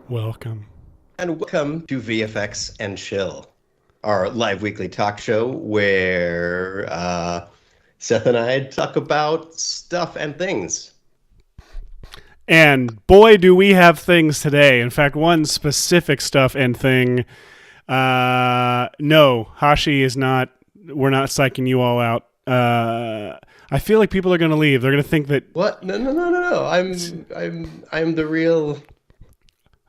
Welcome. And welcome to VFX and Chill, our live weekly talk show where Seth and I talk about stuff and things. And boy, do we have things today. In fact, one specific stuff and thing. No, Hashi is not. We're not psyching you all out. I feel like people are going to leave. They're going to think that. What? No. I'm the real.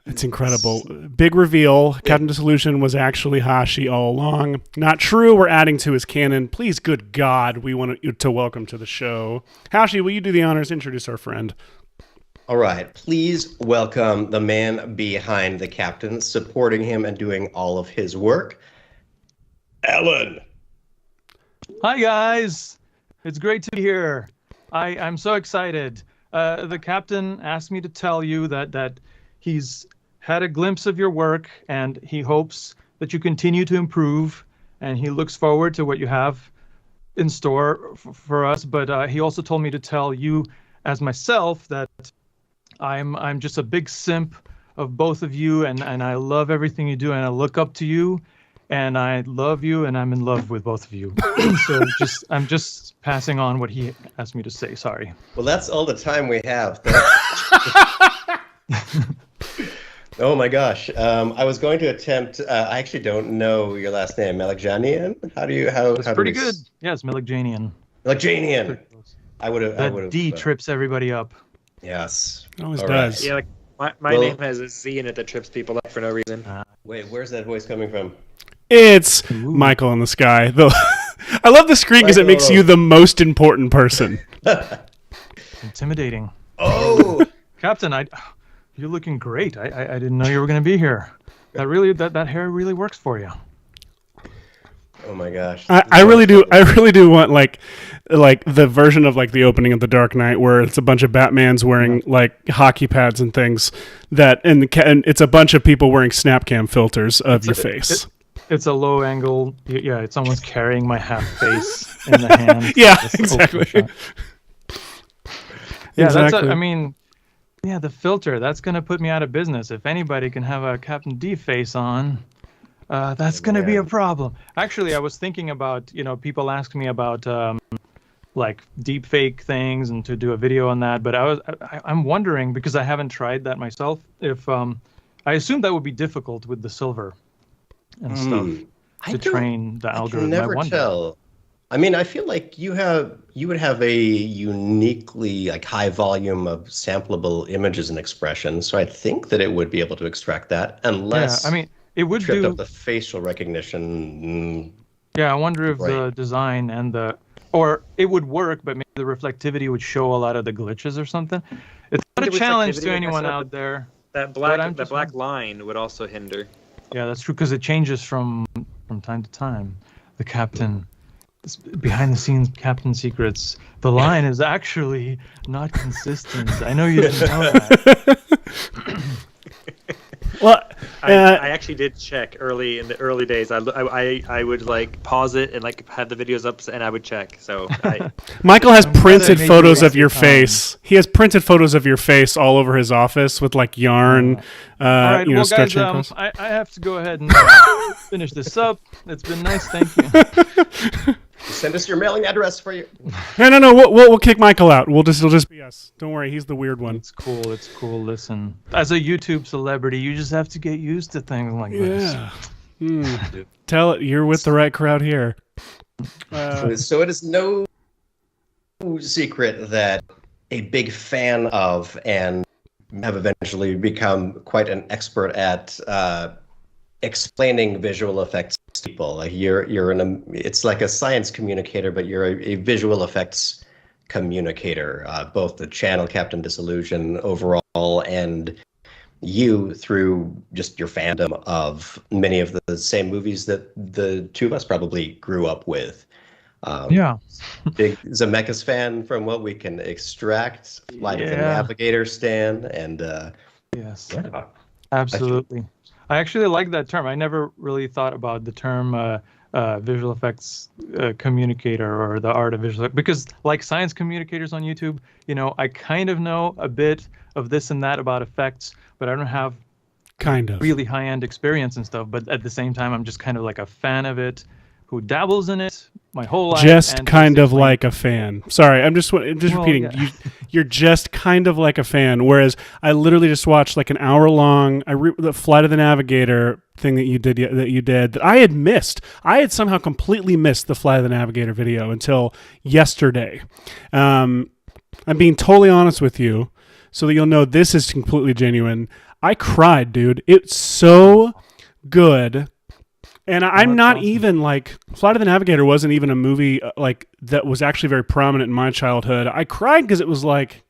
It's incredible. Big reveal. Captain Disillusion was actually Hashi all along. Not true. We're adding to his canon. Please, good God, we want you to welcome to the show. Hashi, will you do the honors? Introduce our friend. All right. Please welcome the man behind the captain, supporting him and doing all of his work, Alan. Hi, guys. It's great to be here. I'm so excited. The captain asked me to tell you that he's had a glimpse of your work, and he hopes that you continue to improve, and he looks forward to what you have in store for us. But he also told me to tell you, as myself, that I'm just a big simp of both of you, and I love everything you do, and I look up to you, and I love you, and I'm in love with both of you. So I'm just passing on what he asked me to say. Sorry. Well, that's all the time we have. Oh my gosh. I was going to attempt, I actually don't know your last name, Melekjanian? That's pretty good. Yeah, it's Melekjanian. Melekjanian. I would have. D trips everybody up. Yes. It always All does. Right. Yeah, like my name has a Z in it that trips people up for no reason. Wait, where's that voice coming from? It's Michael in the sky. I love the screen because it makes you the most important person. Intimidating. Oh! Captain, you're looking great. I didn't know you were going to be here. That hair really works for you. Oh my gosh. I really do want like the version of like the opening of The Dark Knight where it's a bunch of Batmans wearing like hockey pads and things and it's a bunch of people wearing Snapcam filters of your face. It's a low angle. Yeah, it's almost carrying my half face in the hand. Yeah, exactly. Yeah, Exactly. the filter, that's going to put me out of business. If anybody can have a Captain D face on, that's going to be a problem. Actually, I was thinking about, people ask me about like deep fake things and to do a video on that, but I'm wondering, because I haven't tried that myself, if I assume that would be difficult with the silver and stuff to train the algorithm. I can never tell. I mean, I feel like you would have a uniquely like high volume of sampleable images and expressions, so I think that it would be able to extract that, unless it would tripped do up the facial recognition. Yeah, I wonder if the design and or it would work, but maybe the reflectivity would show a lot of the glitches or something. It's not a challenge to anyone out there. That black line would also hinder. Yeah, that's true, because it changes from time to time. The captain, behind the scenes captain secrets. The line is actually not consistent. I know you didn't know that. Well, I actually did check in the early days. I would like pause it and like have the videos up and I would check. So Michael has printed photos of your face. He has printed photos of your face all over his office with like yarn. All right, well, stretch guys, ankles. I have to go ahead and finish this up. It's been nice, thank you. Send us your mailing address for you. No. We'll kick Michael out. It'll just be us. Don't worry, he's the weird one. It's cool. Listen, as a YouTube celebrity, you just have to get used to things like this. Tell it you're with the right crowd here. So it is no secret that a big fan of and have eventually become quite an expert at explaining visual effects to people. Like it's like a science communicator, but you're a visual effects communicator. Both the channel Captain Disillusion overall and you through just your fandom of many of the same movies that the two of us probably grew up with. Big Zemeckis fan from what we can extract. Flight of the Navigator stan, and yes, absolutely. I actually like that term. I never really thought about the term visual effects communicator or the art of visual effects, because like science communicators on YouTube, I kind of know a bit of this and that about effects, but I don't have Kind of. really high-end experience and stuff, but at the same time I'm just kind of like a fan of it who dabbles in it my whole life. Just and kind of basically- like a fan. Sorry, I'm just repeating. yeah. You're just kind of like a fan. Whereas I literally just watched like an hour long the Flight of the Navigator thing that you did that I had missed. I had somehow completely missed the Flight of the Navigator video until yesterday. I'm being totally honest with you, so that you'll know this is completely genuine. I cried, dude. It's so good. And I'm not awesome. even like Flight of the Navigator wasn't even a movie like that was actually very prominent in my childhood. I cried because it was like,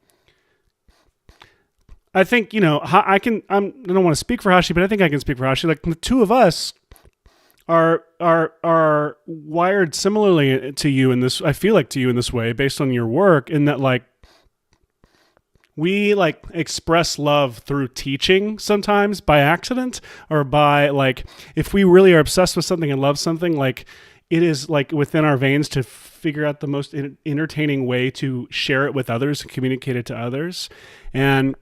I think, you know, I don't want to speak for Hashi, but I think I can speak for Hashi. Like the two of us are wired similarly to you in this. I feel like to you in this way based on your work, in that like we like express love through teaching sometimes by accident, or by like, if we really are obsessed with something and love something, like it is like within our veins to figure out the most entertaining way to share it with others and communicate it to others. And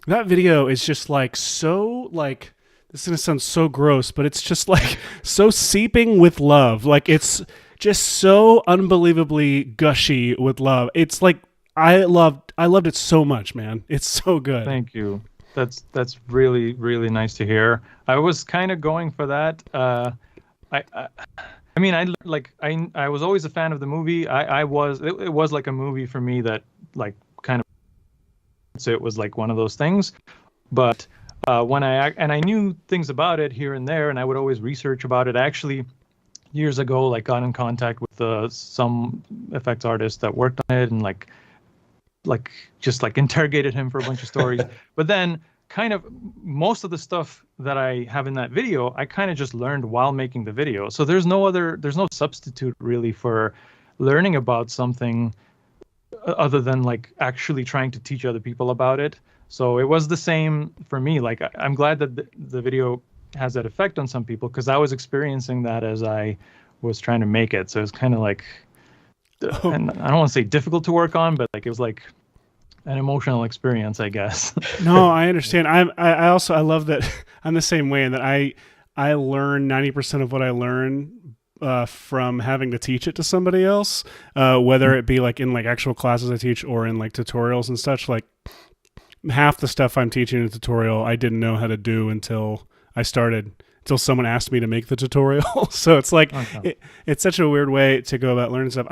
that video is just like, so like, this is going to sound so gross, but it's just like so seeping with love. Like it's just so unbelievably gushy with love. It's like, I loved it so much, man. It's so good. Thank you. That's really, really nice to hear. I was kind of going for that. I mean, I was always a fan of the movie. It was like a movie for me that like kind of, so it was like one of those things. But when I knew things about it here and there, and I would always research about it. I actually, years ago, like got in contact with some effects artists that worked on it, and like just like interrogated him for a bunch of stories. But then kind of most of the stuff that I have in that video, I kind of just learned while making the video. So there's no substitute really for learning about something other than like actually trying to teach other people about it. So it was the same for me. Like I'm glad that the video has that effect on some people, because I was experiencing that as I was trying to make it. So it's kind of like, and I don't want to say difficult to work on, but like it was like an emotional experience, I guess. No, I understand. I also love that I'm the same way, in that I learn 90% of what I learn from having to teach it to somebody else, whether it be like in like actual classes I teach or in like tutorials and such. Like half the stuff I'm teaching in a tutorial I didn't know how to do until someone asked me to make the tutorial. So it's like, it's such a weird way to go about learning stuff.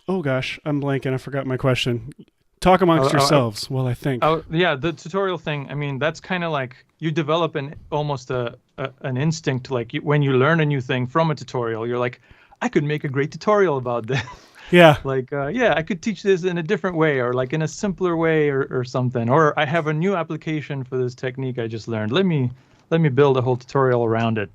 Oh gosh, I'm blanking. I forgot my question. Talk amongst yourselves. Well, I think. Yeah, the tutorial thing. I mean, that's kind of like you develop almost an instinct. Like when you learn a new thing from a tutorial, you're like, I could make a great tutorial about this. Yeah. Like, I could teach this in a different way, or like in a simpler way, or something. Or I have a new application for this technique I just learned. Let me build a whole tutorial around it.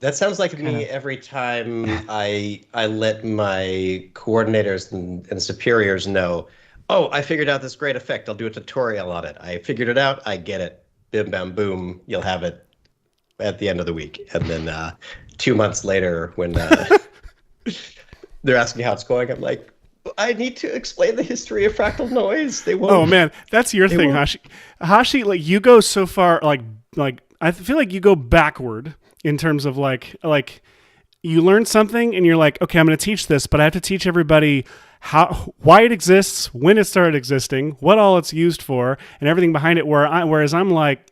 That sounds like me every time I let my coordinators and superiors know, oh, I figured out this great effect. I'll do a tutorial on it. I figured it out. I get it. Bim, bam, boom. You'll have it at the end of the week. And then 2 months later, when they're asking how it's going, I'm like, I need to explain the history of fractal noise. They won't. Oh man, that's your thing, Hashi. Hashi, like you go so far, like I feel like you go backward in terms of like you learn something and you're like, okay, I'm going to teach this, but I have to teach everybody why it exists, when it started existing, what all it's used for, and everything behind it. Whereas I'm like,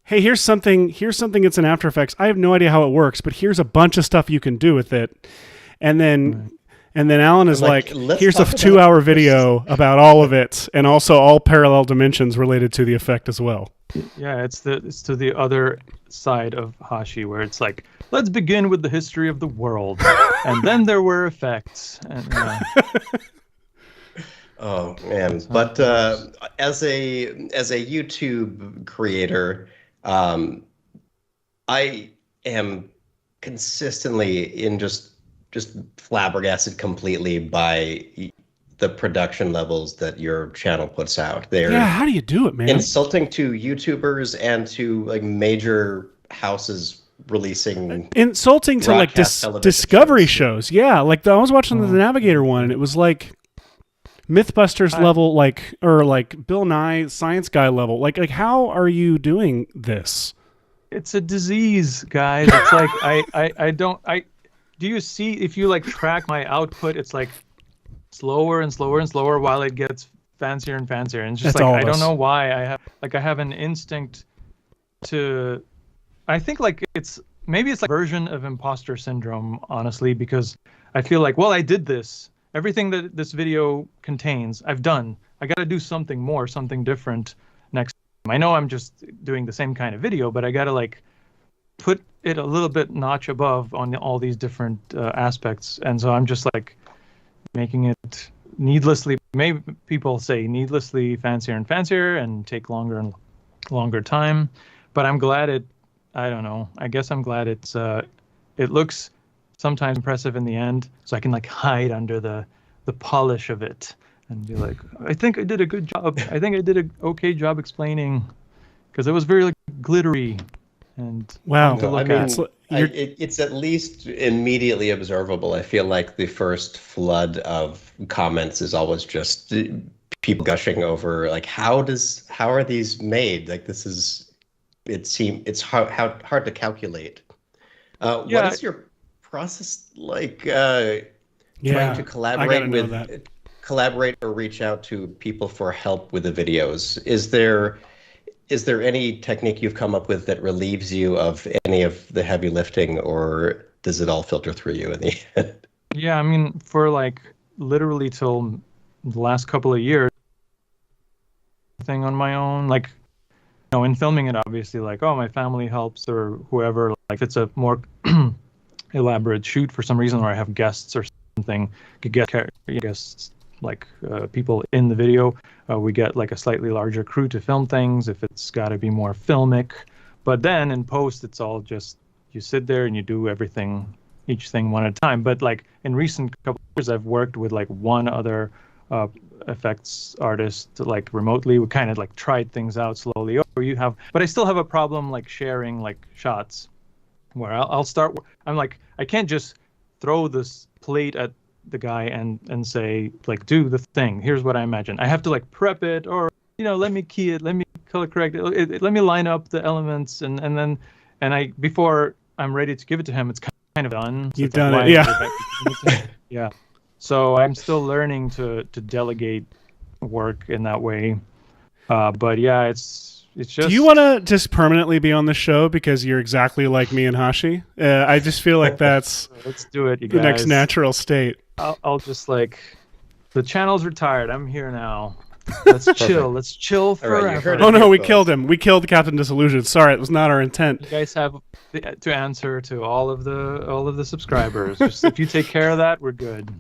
hey, here's something that's in After Effects. I have no idea how it works, but here's a bunch of stuff you can do with it. And then Alan is like here's a 2-hour video about all of it, and also all parallel dimensions related to the effect as well. Yeah, it's to the other side of Hashi, where it's like, let's begin with the history of the world, and then there were effects. And, oh man! But as a YouTube creator, I am consistently in just flabbergasted completely by the production levels that your channel puts out. How do you do it, man? Insulting to YouTubers and to like major houses releasing insulting to like Discovery shows. Yeah, like I was watching the Navigator one, and it was like Mythbusters level, like, or like Bill Nye Science Guy level? Like how are you doing this? It's a disease, guys. It's like I do you see if you like track my output, it's like slower and slower and slower while it gets fancier and fancier. And it's just That's all like of I don't us. know why I have an instinct to I think like maybe it's like a version of imposter syndrome, honestly, because I feel like, well, I did this. Everything that this video contains, I've done. I got to do something more, something different next time. I know I'm just doing the same kind of video, but I got to like put it a little bit notch above on all these different aspects. And so I'm just like making it needlessly, maybe people say needlessly fancier and fancier and take longer and longer time. But I'm glad I don't know. I guess I'm glad it looks sometimes impressive in the end, so I can like hide under the polish of it and be like, I think I did a good job. I think I did an okay job explaining, because it was very like glittery and Wow. fun to look I at. mean, it's at least immediately observable. I feel like the first flood of comments is always just people gushing over like, how are these made? Like it's hard to calculate. What is your process like trying to collaborate or reach out to people for help with the videos? Is there any technique you've come up with that relieves you of any of the heavy lifting, or does it all filter through you in the end? Yeah, I mean, for like literally till the last couple of years, thing on my own, like, you know, in filming it, obviously, like, oh, my family helps or whoever. Like, if it's a more elaborate shoot for some reason, or I have guests or something, could get guests like people in the video. We get like a slightly larger crew to film things if it's got to be more filmic. But then in post, it's all just you sit there and you do each thing one at a time. But like in recent couple of years, I've worked with like one other effects artist like remotely. We kind of like tried things out slowly. But I still have a problem like sharing like shots where I'll start. I'm like, I can't just throw this plate at the guy and say like, do the thing. Here's what I imagine. I have to like prep it, or let me key it, let me color correct it, let me line up the elements, and then I before I'm ready to give it to him, it's kind of done. So You've done it, yeah. Yeah. So I'm still learning to delegate work in that way. But yeah, it's just. Do you want to just permanently be on the show because you're exactly like me and Hashi? I just feel like that's let's do it, you the guys. next natural state. I'll just like, the channel's retired. I'm here now. Let's chill. Let's chill forever. Right, you heard it Oh no, here, we folks. killed him. We killed Captain Disillusion. Sorry, it was not our intent. You guys have to answer to all of the subscribers. Just, if you take care of that, we're good.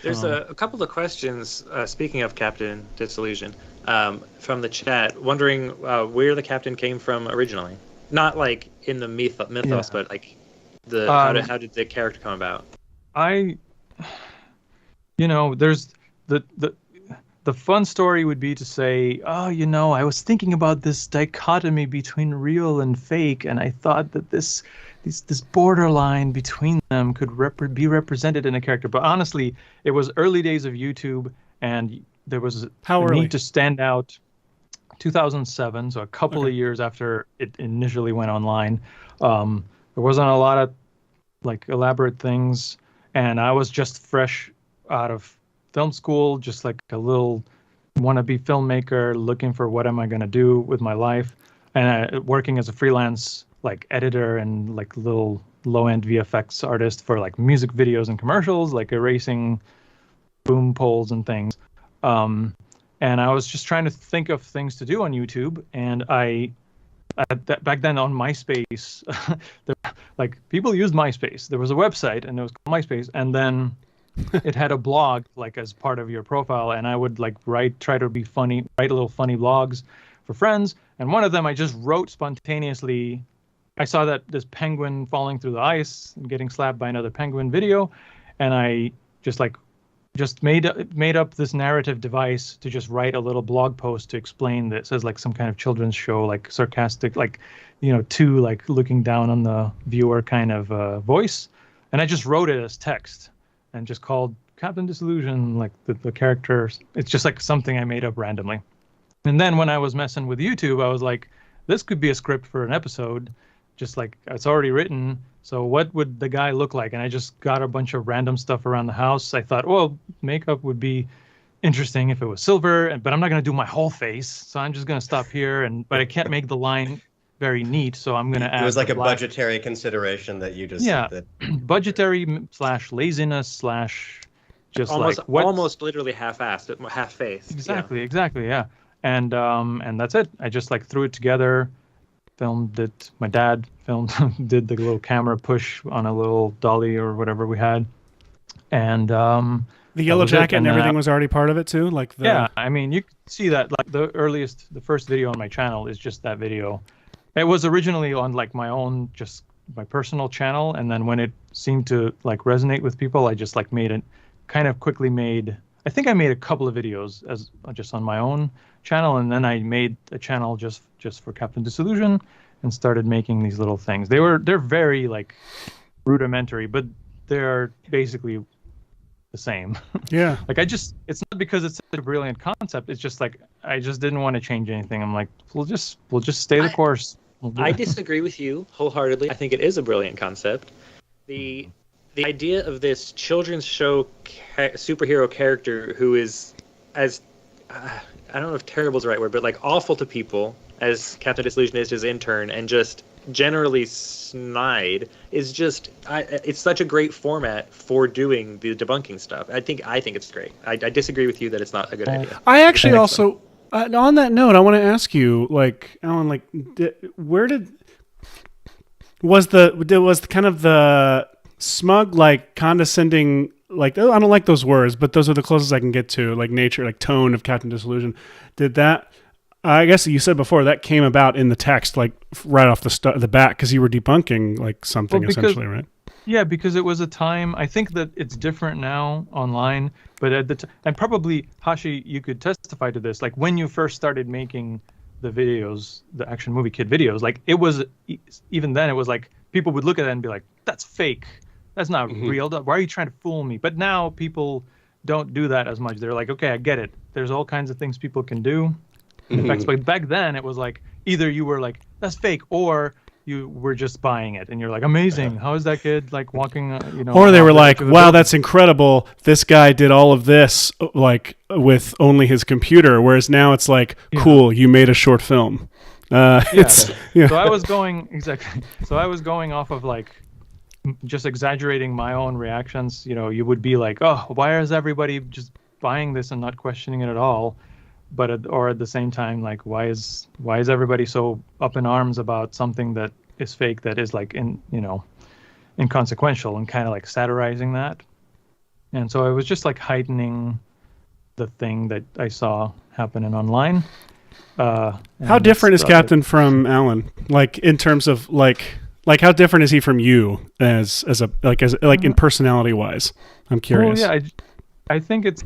There's a couple of questions, speaking of Captain Disillusion, from the chat, wondering where the captain came from originally. Not like in the mythos, but like how did the character come about? There's the fun story would be to say, oh, I was thinking about this dichotomy between real and fake, and I thought that this borderline between them could be represented in a character. But honestly, it was early days of YouTube, and there was a need to stand out. 2007, so a couple of years after it initially went online. There wasn't a lot of like elaborate things, and I was just fresh out of film school, just like a little wannabe filmmaker looking for what am I going to do with my life, and working as a freelance like editor and like little low-end VFX artist for like music videos and commercials, like erasing boom poles and things. And I was just trying to think of things to do on YouTube, and back then on MySpace, like people used MySpace. There was a website, and it was called MySpace, and then it had a blog like as part of your profile, and I would like try to be funny, write little funny blogs for friends. And one of them I just wrote spontaneously. I saw that this penguin falling through the ice and getting slapped by another penguin video, and I just made up this narrative device to just write a little blog post to explain that it says like some kind of children's show, like sarcastic, like two like looking down on the viewer kind of voice, and I just wrote it as text and just called Captain Disillusion, like the characters. It's just like something I made up randomly. And then when I was messing with YouTube, I was like, this could be a script for an episode, just like it's already written. So what would the guy look like? And I just got a bunch of random stuff around the house. I thought, well, makeup would be interesting if it was silver, but I'm not going to do my whole face. So I'm just going to stop here. But I can't make the line very neat. So I'm going to add. It was like a budgetary consideration that you just budgetary / laziness / just almost literally half-assed, half-faced. Exactly, yeah. And that's it. I just like threw it together, filmed it. My dad did the little camera push on a little dolly or whatever we had, and the yellow jacket and everything was already part of it too. Yeah, I mean you can see that like the first video on my channel is just that video. It was originally on like my own, just my personal channel, and then when it seemed to like resonate with people, I just like made it, kind of quickly made. I think I made a couple of videos as just on my own channel, and then I made a channel just for Captain Disillusion and started making these little things. They're very like rudimentary, but they're basically the same. Yeah. Like it's not because it's such a brilliant concept. It's just like I just didn't want to change anything. I'm like, we'll just stay the course. I disagree with you wholeheartedly. I think it is a brilliant concept. The idea of this children's show superhero character who is as I don't know if terrible is the right word, but like awful to people as Captain Disillusion is his intern, and just generally snide is just it's such a great format for doing the debunking stuff. I think it's great. I disagree with you that it's not a good idea. I actually also on that note, I want to ask you, like, Alan, like, was kind of the smug, like, condescending, like, I don't like those words, but those are the closest I can get to, like, nature, like, tone of Captain Disillusion. Did that, I guess you said before, that came about in the text, like, right off the bat, because you were debunking, like, something, essentially, right? Yeah, because it was a time, I think that it's different now online, but at the time, and probably, Hashi, you could testify to this, like, when you first started making the videos, the Action Movie Kid videos, like, it was, even then, it was like, people would look at it and be like, that's fake. That's not real. Why are you trying to fool me? But now people don't do that as much. They're like, okay, I get it. There's all kinds of things people can do. Effects, but back then it was like either you were like, that's fake, or you were just buying it and you're like, amazing. How is that kid like walking, or they were like, wow, that's incredible. This guy did all of this like with only his computer. Whereas now it's like, cool, you made a short film. So I was going off of like just exaggerating my own reactions. You would be like, oh, why is everybody just buying this and not questioning it at all? But or at the same time, like, why is everybody so up in arms about something that is fake, that is like inconsequential, and kind of like satirizing that? And so I was just like heightening the thing that I saw happening online. How different is Captain from Alan? Like in terms of like how different is he from you as in personality wise? I'm curious. Well, yeah, I think it's.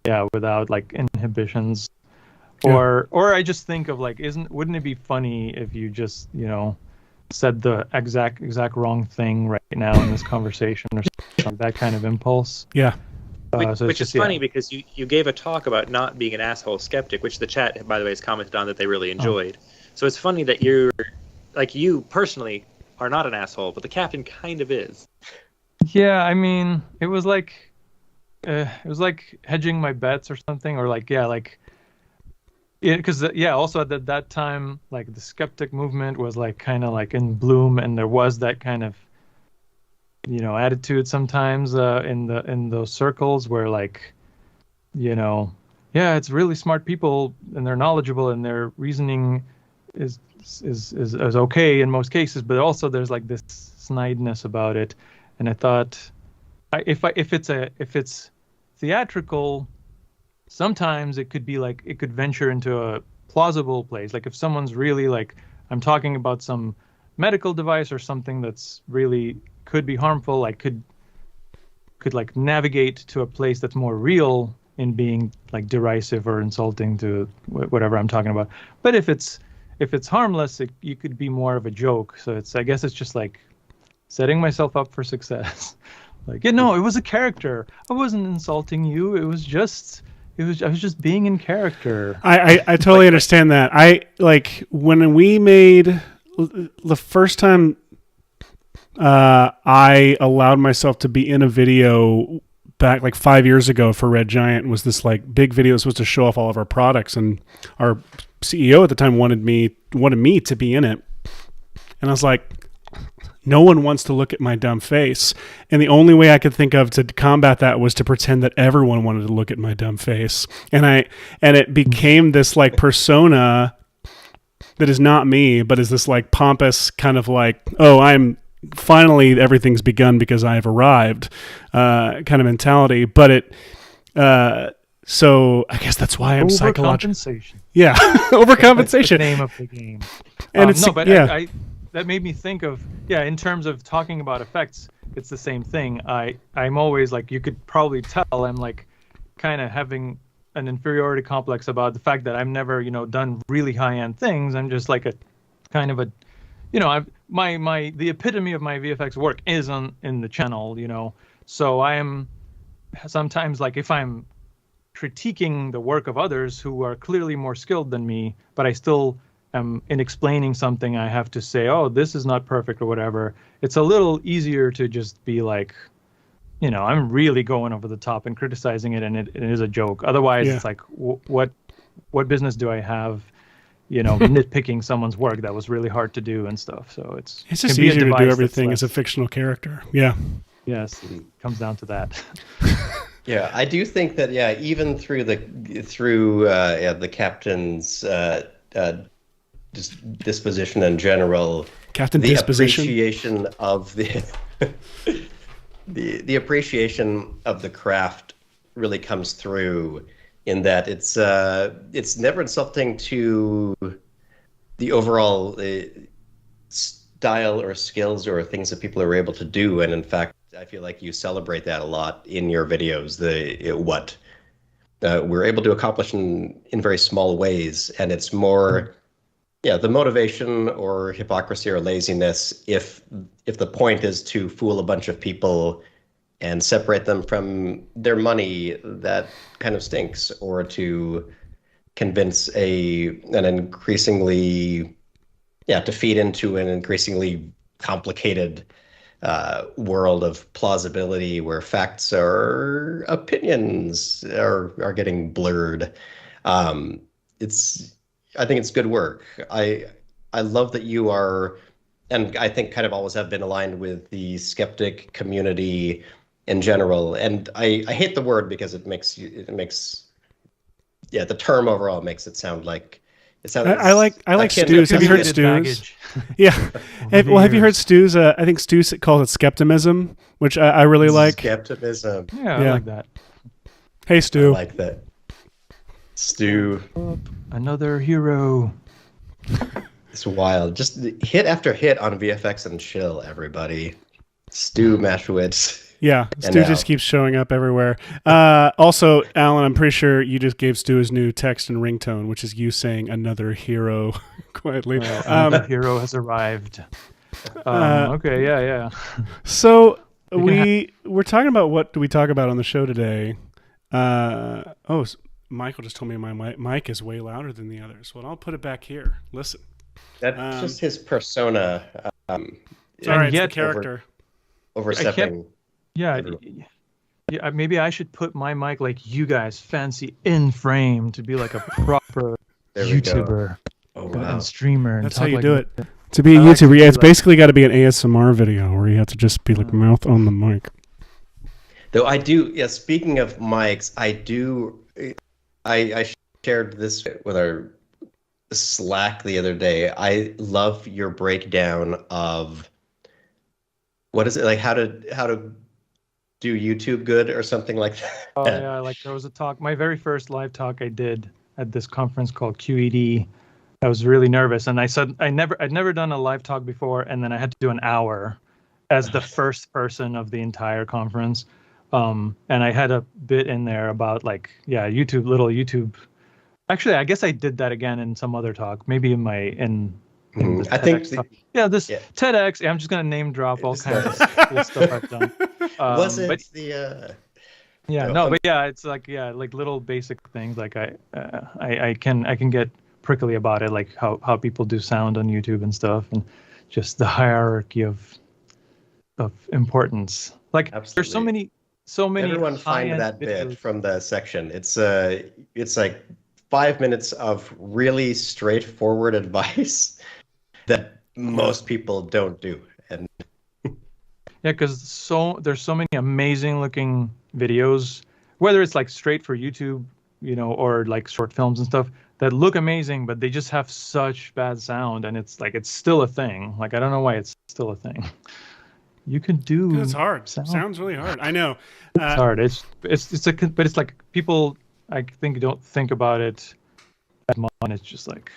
Yeah, without like inhibitions, or I just think of like, wouldn't it be funny if you just said the exact wrong thing right now in this conversation, or something, that kind of impulse. Yeah. Which is funny because you gave a talk about not being an asshole skeptic, which the chat, by the way, has commented on that they really enjoyed. So it's funny that you personally are not an asshole, but the captain kind of is. Yeah, I mean, it was like hedging my bets or something, or because also at that time, like the skeptic movement was like kind of like in bloom, and there was that kind of attitude sometimes in those circles where like it's really smart people and they're knowledgeable and their reasoning is okay in most cases, but also there's like this snideness about it. And I thought, if it's theatrical, sometimes it could be like, it could venture into a plausible place. Like if someone's really like, I'm talking about some medical device or something that's really could be harmful, I could like navigate to a place that's more real in being like derisive or insulting to whatever I'm talking about. But if it's if it's harmless, you could be more of a joke. So I guess it's just like setting myself up for success. Like, it was a character. I wasn't insulting you. I was just being in character. I totally understand that. I like when we made the first time I allowed myself to be in a video back like 5 years ago for Red Giant. Was this like big video that was supposed to show off all of our products, and our CEO at the time wanted me to be in it, and I was like, no one wants to look at my dumb face, and the only way I could think of to combat that was to pretend that everyone wanted to look at my dumb face, and it became this like persona that is not me, but is this like pompous kind of like, oh, I'm finally everything's begun because I have arrived kind of mentality. But it so I guess that's why I'm psychological. Yeah, overcompensation. The name of the game. And it's I that made me think of in terms of talking about effects, it's the same thing. I'm always like, you could probably tell I'm like kind of having an inferiority complex about the fact that I've never done really high-end things. I'm just like a kind of a the epitome of my VFX work is in the channel, so I am sometimes like, if I'm critiquing the work of others who are clearly more skilled than me, but I still am in explaining something, I have to say, oh, this is not perfect or whatever. It's a little easier to just be like, I'm really going over the top and criticizing it, and it is a joke. Otherwise, it's like, what business do I have, nitpicking someone's work that was really hard to do and stuff. So it's just easier to do everything as a fictional character. Yeah. Yes, it comes down to that. Yeah, I do think that even through the captain's disposition in general, Captain the disposition, appreciation of the appreciation of the craft really comes through, in that it's never insulting to the overall style or skills or things that people are able to do. And in fact, I feel like you celebrate that a lot in your videos, what we're able to accomplish in very small ways. And it's more, the motivation or hypocrisy or laziness, if the point is to fool a bunch of people and separate them from their money, that kind of stinks. Or to convince an increasingly, to feed into an increasingly complicated world of plausibility where facts or opinions are getting blurred. I think it's good work. I love that you are, and I think kind of always have been, aligned with the skeptic community in general. And I hate the word because it makes the term overall makes it sound like it sounds. I like Stu's. Have you heard Stu's? Yeah. Have you heard Stu's? I think Stu calls it skepticism, which I really like. Skepticism. Yeah, I like that. Hey, Stu. I like that. Stu. Another hero. It's wild. Just hit after hit on VFX and Chill, everybody. Stu Mashowitz. Yeah, Stu just keeps showing up everywhere. Also, Alan, I'm pretty sure you just gave Stu his new text and ringtone, which is you saying "another hero" quietly. Another hero has arrived. Okay, yeah. So we're talking about, what do we talk about on the show today? Michael just told me my mic is way louder than the others. Well, I'll put it back here. Listen. That's just his persona. Sorry, it's the character. Overstepping. Yeah, maybe I should put my mic like you guys, fancy in frame, to be like a proper YouTuber and streamer. That's how you do it. To be a YouTuber, it's basically got to be an ASMR video where you have to just be like mouth on the mic. Though I do, speaking of mics, I shared this with our Slack the other day. I love your breakdown of, what is it, like how to do YouTube good or something like that. Oh yeah, like there was a talk, my very first live talk I did at this conference called QED. I was really nervous, and I said I'd never done a live talk before, and then I had to do an hour as the first person of the entire conference. And I had a bit in there about little YouTube Actually, I guess I did that again in some other talk, maybe in the I think TEDx talk. TEDx. I'm just gonna name drop all kinds of cool stuff I've done. was it but, the? it's like little basic things. Like I can get prickly about it, like how people do sound on YouTube and stuff, and just the hierarchy of importance. Like there's so many. Everyone find that videos. bit from the section. It's like 5 minutes of really straightforward advice that most people don't do. And because there's so many amazing looking videos, whether it's like straight for YouTube, or like short films and stuff that look amazing, but they just have such bad sound, and it's still a thing. Like I don't know why it's still a thing. You can do. It's hard. Sound. Sounds really hard. I know. It's hard. But it's like people, I think, don't think about it as much. It's just like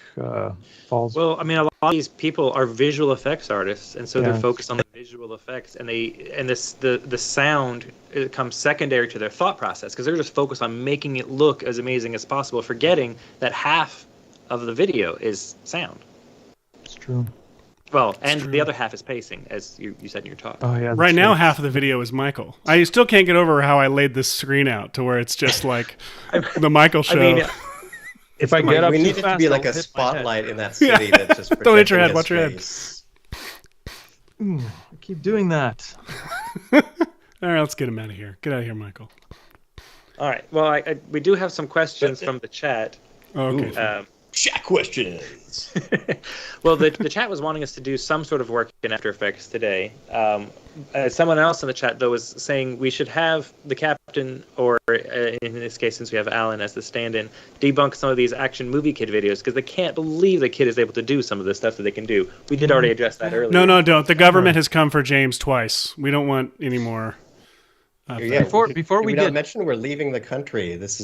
falls. Well, I mean, a lot of these people are visual effects artists, and so they're focused on the visual effects, and the sound, it comes secondary to their thought process, because they're just focused on making it look as amazing as possible, forgetting that half of the video is sound. It's true. Well, and the other half is pacing, as you said in your talk. Oh yeah. Right now, half of the video is Michael. I still can't get over how I laid this screen out to where it's just like the Michael show. I mean, if I get up we too need it to fast, be like I'll a hit my head. spotlight in that city that's just Don't hit your head. projecting Watch your his head. face. I keep doing that. All right, let's get him out of here. Get out of here, Michael. All right. Well, we do have some questions from the chat. Oh, okay. Chat questions. Well, the chat was wanting us to do some sort of work in After Effects today. Someone else in the chat, though, was saying we should have the captain, or in this case, since we have Alan as the stand-in, debunk some of these Action Movie Kid videos, because they can't believe the kid is able to do some of the stuff that they can do. We did already address that earlier. No, don't. The government has come for James twice. We don't want any more. Before we don't mention we're leaving the country. This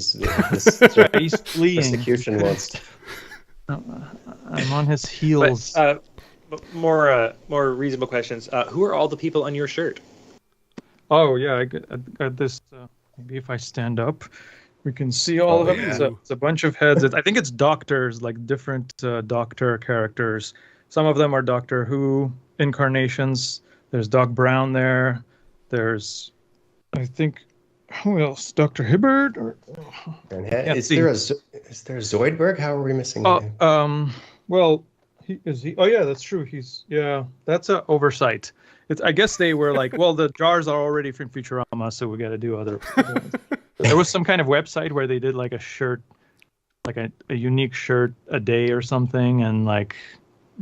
he's fleeing. persecution wants to. I'm on his heels. But more reasonable questions. Who are all the people on your shirt? Oh yeah, I got this. Maybe if I stand up, we can see all of them. Yeah. It's a bunch of heads. I think it's doctors, like different doctor characters. Some of them are Doctor Who incarnations. There's Doc Brown there. There's, I think, who else? Dr. Hibbert? Is there a Zoidberg? How are we missing him? Well, oh yeah, that's true. That's an oversight. I guess they were like, well, the jars are already from Futurama, so we got to do other. There was some kind of website where they did like a shirt, like a unique shirt a day or something, and like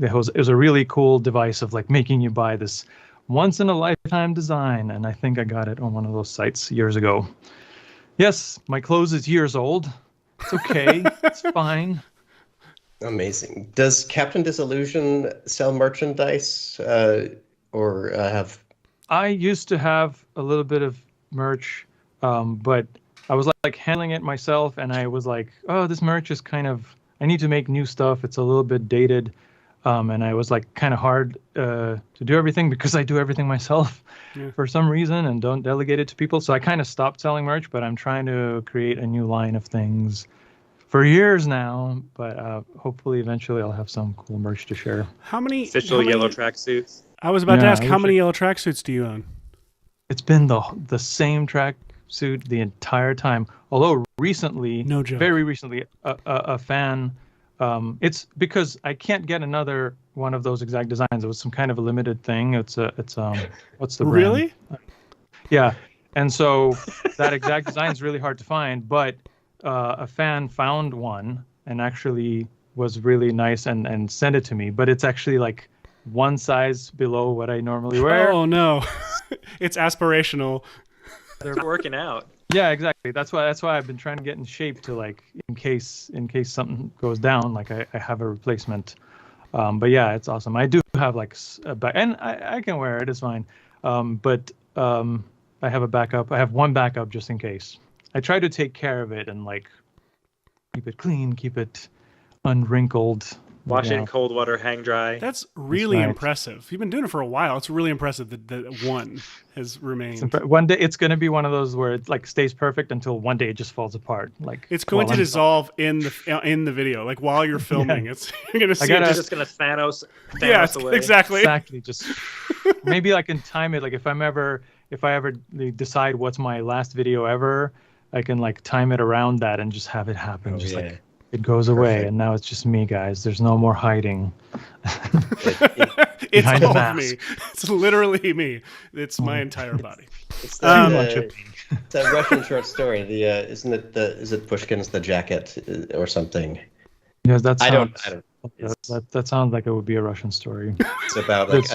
it was a really cool device of like making you buy this once in a lifetime design, and I think I got it on one of those sites years ago. Yes, my clothes is years old. It's okay. It's fine. Amazing. Does Captain Disillusion sell merchandise or have? I used to have a little bit of merch, but I was like handling it myself, and I was like, oh, this merch is kind of, I need to make new stuff. It's a little bit dated. And I was like kind of hard to do everything because I do everything myself for some reason and don't delegate it to people. So I kind of stopped selling merch, but I'm trying to create a new line of things for years now. But hopefully eventually I'll have some cool merch to share. How many yellow tracksuits? I was about to ask, how many yellow tracksuits do you own? It's been the same tracksuit the entire time. Although recently, no joke, very recently, a fan. It's because I can't get another one of those exact designs. It was some kind of a limited thing. It's what's the brand? Really? Yeah. And so that exact design is really hard to find, but a fan found one and actually was really nice and sent it to me, but it's actually like one size below what I normally wear. Oh no. It's aspirational. They're working out. Yeah, exactly. That's why I've been trying to get in shape to, like, in case something goes down, like I have a replacement. But yeah, it's awesome. I do have like a back, and I can wear it. It's fine. But I have a backup. I have one backup just in case. I try to take care of it and like keep it clean, keep it unwrinkled. Wash it in cold water, hang dry. That's really right. impressive. You've been doing it for a while. It's really impressive that one has remained. One day it's going to be one of those where it like stays perfect until one day it just falls apart. Like It's going to dissolve in the video, like while you're filming. It's you're gonna see It's it just gonna Thanos away. exactly. Exactly. Just maybe I can time it. Like if I ever decide what's my last video ever, I can like time it around that and just have it happen. Like it goes away, and now it's just me, guys. There's no more hiding. It's Behind a all of mask. me. It's literally me. It's my entire body. It's That a Russian short story. Is it Pushkin's The Jacket or something? Yeah, that sounds, I don't. That sounds like it would be a Russian story. It's about like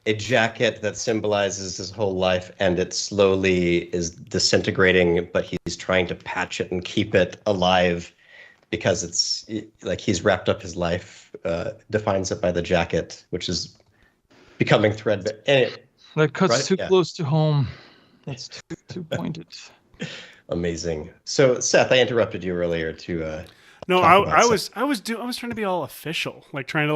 a jacket that symbolizes his whole life, and it slowly is disintegrating, but he's trying to patch it and keep it alive because it's like he's wrapped up his life, defines it by the jacket, which is becoming threadbare. Anyway, That cuts right? too Yeah. close to home. That's too pointed. Amazing. So, Seth, I interrupted you earlier to. No, talk about I was trying to be all official, like trying to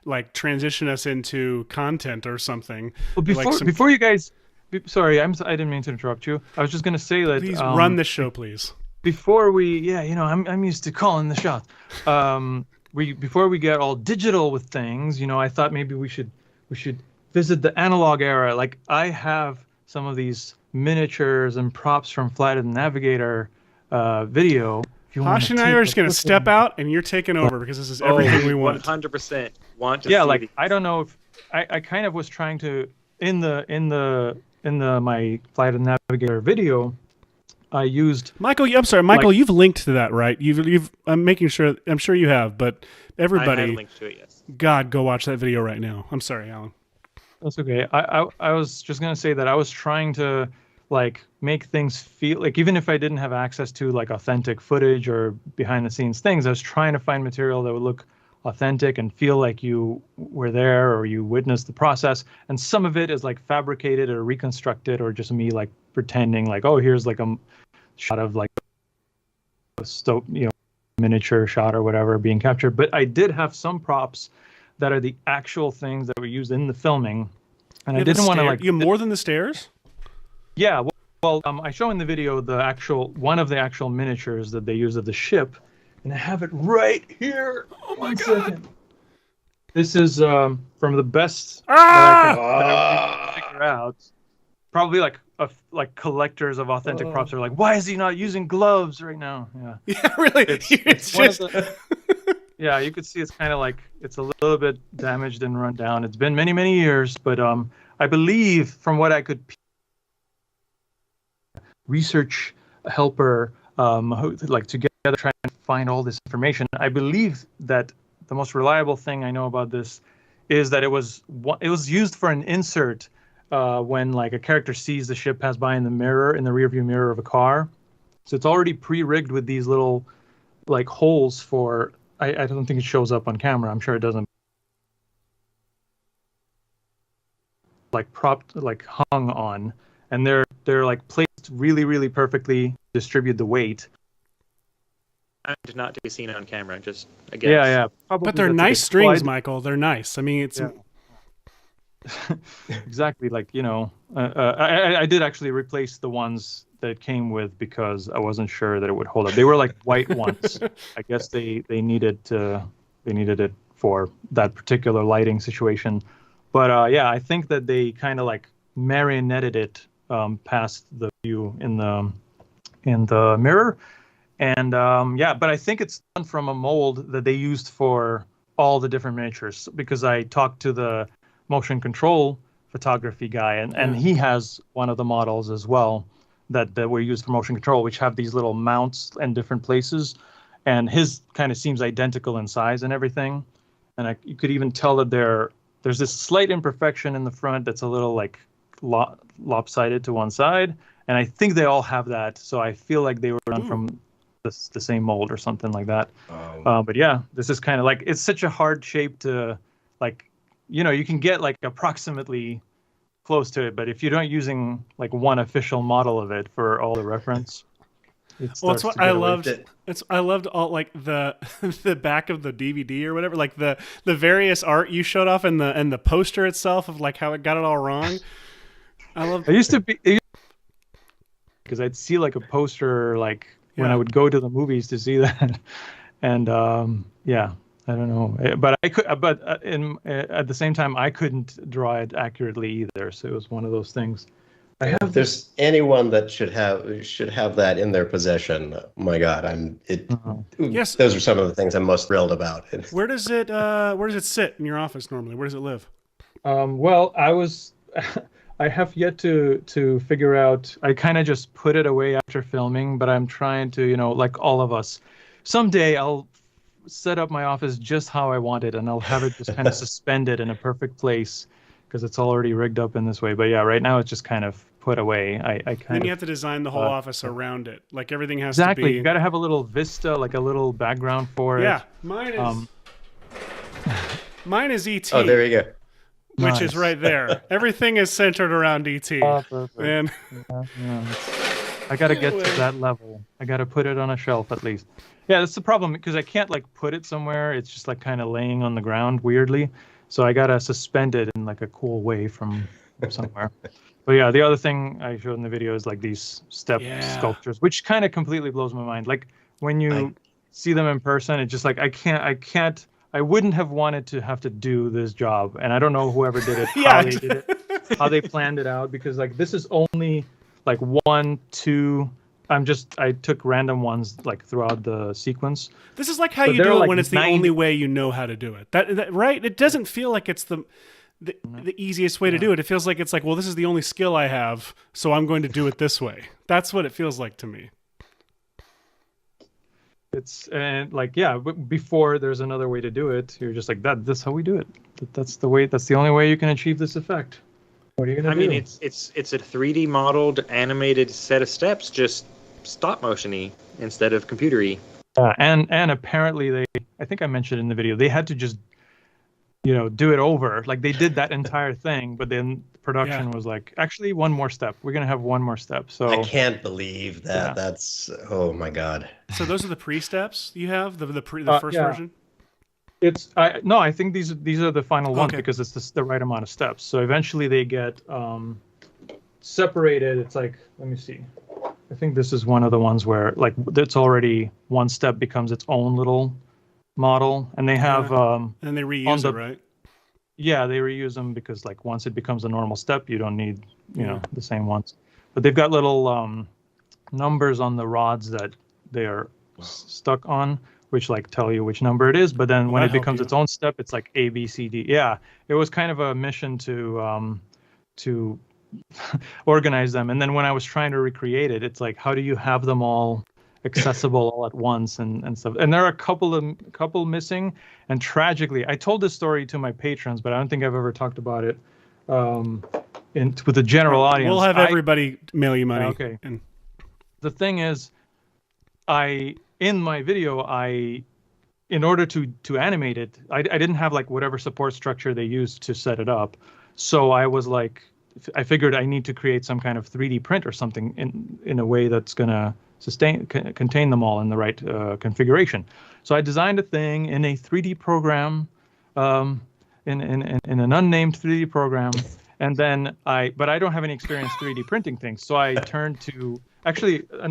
like transition us into content or something. Well, before you guys, sorry, I didn't mean to interrupt you. I was just gonna say that. Please run this show, please. Before we, I'm used to calling the shots. Before we get all digital with things, I thought maybe we should visit the analog era. Like I have some of these miniatures and props from Flight of the Navigator video. Hashi and I are just going to step out, and you're taking over because this is everything we want. 100% want to. Yeah, see like these. I don't know if I kind of was trying to in the my Flight of the Navigator video, I used Michael. I'm sorry, Michael. You've linked to that, right? You've. I'm making sure. I'm sure you have, but I everybody, have linked to it, yes. God, go watch that video right now. I'm sorry, Alan. That's okay. I was just gonna say that I was trying to like make things feel like even if I didn't have access to like authentic footage or behind the scenes things, I was trying to find material that would look authentic and feel like you were there or you witnessed the process. And some of it is like fabricated or reconstructed or just me like pretending like, oh, here's like a shot of like a miniature shot or whatever being captured. But I did have some props that are the actual things that were used in the filming. And I didn't want to like... You have more than the stairs? Yeah, well, I show in the video one of the actual miniatures that they use of the ship, and I have it right here. Oh my God! This is from the best that I can figure out. Probably like collectors of authentic props are like, why is he not using gloves right now? Yeah. Yeah, really. It's one just. of the, yeah, you could see it's kind of like it's a little bit damaged and run down. It's been many, many years, but I believe from what I could research helper who like together trying to find all this information. I believe that the most reliable thing I know about this is that it was used for an insert when like a character sees the ship pass by in the rearview mirror of a car. So it's already pre-rigged with these little like holes for. I don't think it shows up on camera. I'm sure it doesn't. Like propped, like hung on, and they're like placed really, really perfectly. Distribute the weight. I did not to be seen on camera. Just again. Yeah. Probably But they're that's nice okay. strings, Michael. They're nice. I mean, it's. Yeah. Exactly. Like I did actually replace the ones that it came with because I wasn't sure that it would hold up. They were like white ones. I guess they needed it for that particular lighting situation. But yeah, I think that they kind of like marionetted it past the view in the mirror, and yeah. But I think it's done from a mold that they used for all the different miniatures because I talked to the motion control photography guy, and he has one of the models as well that were used for motion control, which have these little mounts in different places, and his kind of seems identical in size and everything, and you could even tell that there's this slight imperfection in the front that's a little like lopsided to one side, and I think they all have that, so I feel like they were done from the same mold or something like that. But yeah, this is kind of like, it's such a hard shape to like, you can get like approximately close to it, but if you're not using like one official model of it for all the reference, it Well, it's starts what to I get away. loved. I loved all like the the back of the DVD or whatever, like the various art you showed off and the poster itself of like how it got it all wrong. I love. I used to be because I'd see like a poster like when Yeah. I would go to the movies to see that, and yeah, I don't know, but I could, but at the same time I couldn't draw it accurately either, so it was one of those things. I If have there's anyone that should have that in their possession, my God, Yes. those are some of the things I'm most thrilled about. Where does it sit in your office normally? Where does it live? Well, I have yet to figure out. I kind of just put it away after filming, but I'm trying to, like all of us, someday I'll set up my office just how I want it, and I'll have it just kind of suspended in a perfect place because it's already rigged up in this way. But yeah, right now it's just kind of put away. I kind Then of you have to design the whole office around it. Like everything has exactly. to be. You got to have a little vista, like a little background for Yeah, it. mine is. Mine is ET. Oh, there you go. Which Nice. is right there. Everything is centered around ET. Oh, perfect. And Yeah, I got to get to that level. I got to put it on a shelf at least. Yeah, that's the problem because I can't like put it somewhere. It's just like kind of laying on the ground weirdly. So I got to suspend it in like a cool way from somewhere. But yeah, the other thing I showed in the video is like these step sculptures, which kind of completely blows my mind. Like when you see them in person, it's just like I wouldn't have wanted to have to do this job. And I don't know whoever did it, how they did it, how they planned it out, because like this is only like 1, 2. I took random ones like throughout the sequence. this is like how But you there do are, it when like, it's the 90 only way you know how to do it. That right? It doesn't feel like it's the easiest way to do it. It feels like it's like, well, this is the only skill I have, so I'm going to do it this way. That's what it feels like to me. It's like, yeah, before there's another way to do it, you're just like that's how we do it. That's the only way you can achieve this effect. What are you gonna do? I mean, it's a 3D modeled animated set of steps, just stop motion-y instead of computer-y. And apparently I think I mentioned in the video, they had to just do it over. Like they did that entire thing, but then production was like, actually one more step. We're gonna have one more step. So I can't believe that. Yeah. That's, oh my God. So those are the pre-steps you have, the first yeah. version? I think these are the final ones Okay. because it's the right amount of steps. So eventually they get separated. It's like, let me see. I think this is one of the ones where like it's already one step becomes its own little model, and they have And they reuse it, right? yeah, they reuse them because like once it becomes a normal step, you don't need the same ones. But they've got little numbers on the rods that they are stuck on, which like tell you which number it is. But then when it becomes its own step, it's like A, B, C, D. Yeah, it was kind of a mission to organize them. And then when I was trying to recreate it, it's like, how do you have them all accessible all at once and stuff? And there are a couple missing. And tragically, I told this story to my patrons, but I don't think I've ever talked about it with the general audience. We'll have everybody mail you money. Okay. And The thing is, in my video, in order to animate it, I didn't have like whatever support structure they used to set it up. So I was like, I figured I need to create some kind of 3D print or something in a way that's gonna contain them all in the right configuration. So I designed a thing in a 3D program, in an unnamed 3D program, and then but I don't have any experience 3D printing things, so I turned to actually I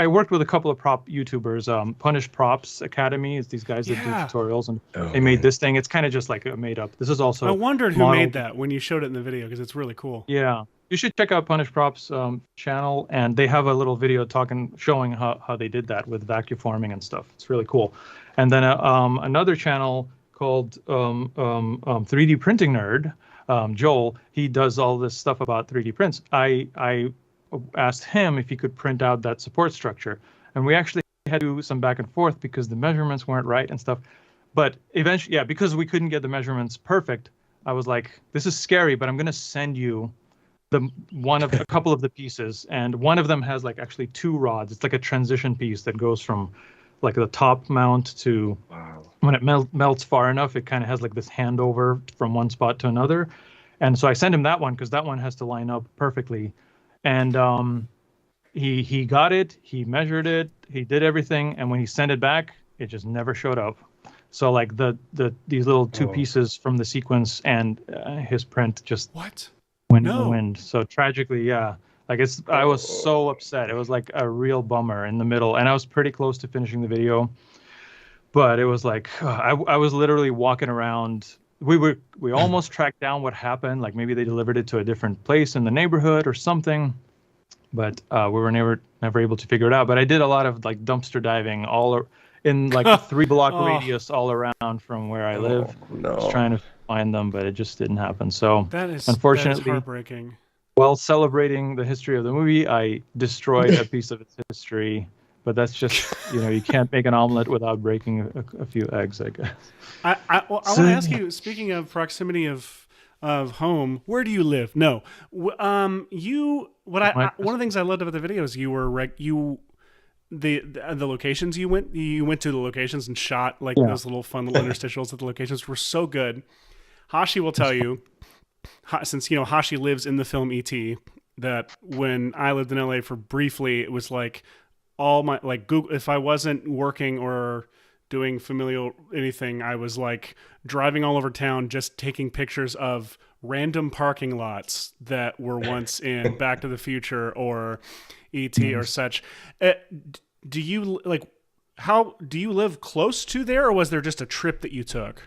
worked with a couple of prop YouTubers. Punished Props Academy is these guys that do tutorials, and they made this thing. It's kind of just like a made up. This is also I wondered who modeled. made that when you showed it in the video because it's really cool. Yeah, you should check out Punished Props channel, and they have a little video showing how they did that with vacuforming and stuff. It's really cool. And then another channel called 3D Printing Nerd, Joel. He does all this stuff about 3D prints. I asked him if he could print out that support structure, and we actually had to do some back and forth because the measurements weren't right and stuff. But eventually, because we couldn't get the measurements perfect, I was like, this is scary, but I'm going to send you a couple of the pieces, and one of them has like actually 2 rods. It's like a transition piece that goes from like the top mount to when it melts far enough, it kind of has like this handover from one spot to another. And so I sent him that one because that one has to line up perfectly. And he got it, he measured it, he did everything, and when he sent it back, it just never showed up. So like these little two pieces from the sequence and his print just went in the wind. So tragically, yeah. Like I was so upset. It was like a real bummer in the middle, and I was pretty close to finishing the video, but it was like I was literally walking around. We almost tracked down what happened. Like maybe they delivered it to a different place in the neighborhood or something, but we were never able to figure it out. But I did a lot of like dumpster diving in like a 3-block radius all around from where I live, just trying to find them, but it just didn't happen. So unfortunately, that is heartbreaking. While celebrating the history of the movie, I destroyed a piece of its history. But that's just, you can't make an omelet without breaking a few eggs, I guess. I want to ask you, speaking of proximity of home, where do you live? No, one of the things I loved about the video is the locations you went to the locations and shot like those little fun little interstitials at the locations were so good. Hashi will tell you, since Hashi lives in the film E.T., that when I lived in LA for briefly, it was like all my Google. If I wasn't working or doing familial anything, I was like driving all over town, just taking pictures of random parking lots that were once in Back to the Future or E.T. or such. Do you how do you live close to there, or was there just a trip that you took?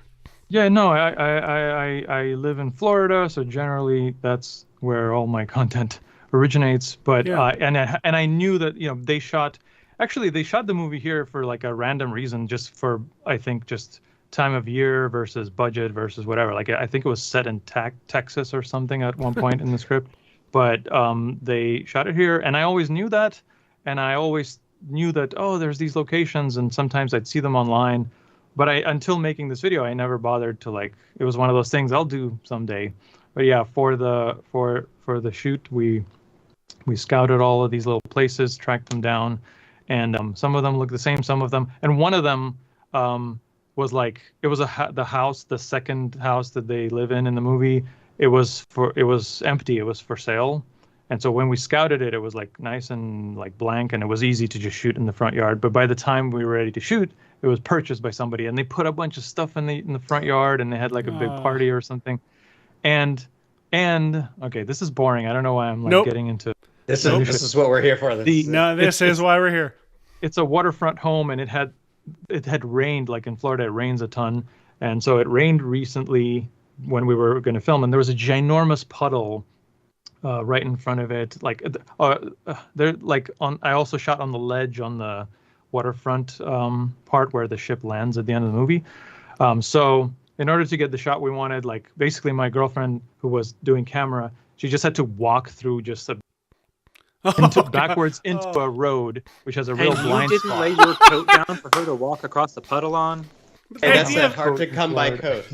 Yeah, no, I live in Florida, so generally that's where all my content originates. But and I knew that they shot the movie here for like a random reason, just for I think just time of year versus budget versus whatever. Like I think it was set in Texas or something at one point in the script, but they shot it here, and I always knew that, and I always knew that there's these locations, and sometimes I'd see them online. But until making this video, I never bothered to it was one of those things I'll do someday. But yeah, for the shoot, we scouted all of these little places, tracked them down, and some of them look the same, some of them, and one of them was the house, the second house that they live in the movie. It was empty. It was for sale. And so when we scouted it, it was like nice and like blank, and it was easy to just shoot in the front yard. But by the time we were ready to shoot, it was purchased by somebody, and they put a bunch of stuff in the front yard, and they had like a big party or something. And okay, this is boring. I don't know why I'm getting into this. This is what we're here for. This is why we're here. It's a waterfront home, and it had rained. Like in Florida, it rains a ton, and so it rained recently when we were going to film, and there was a ginormous puddle right in front of it. I also shot on the ledge on the waterfront part where the ship lands at the end of the movie. So in order to get the shot we wanted, basically my girlfriend who was doing camera, she just had to walk through just backwards into a road, which has a real blind spot. You didn't lay your coat down for her to walk across the puddle on? Hey, that's that hard to come by coat.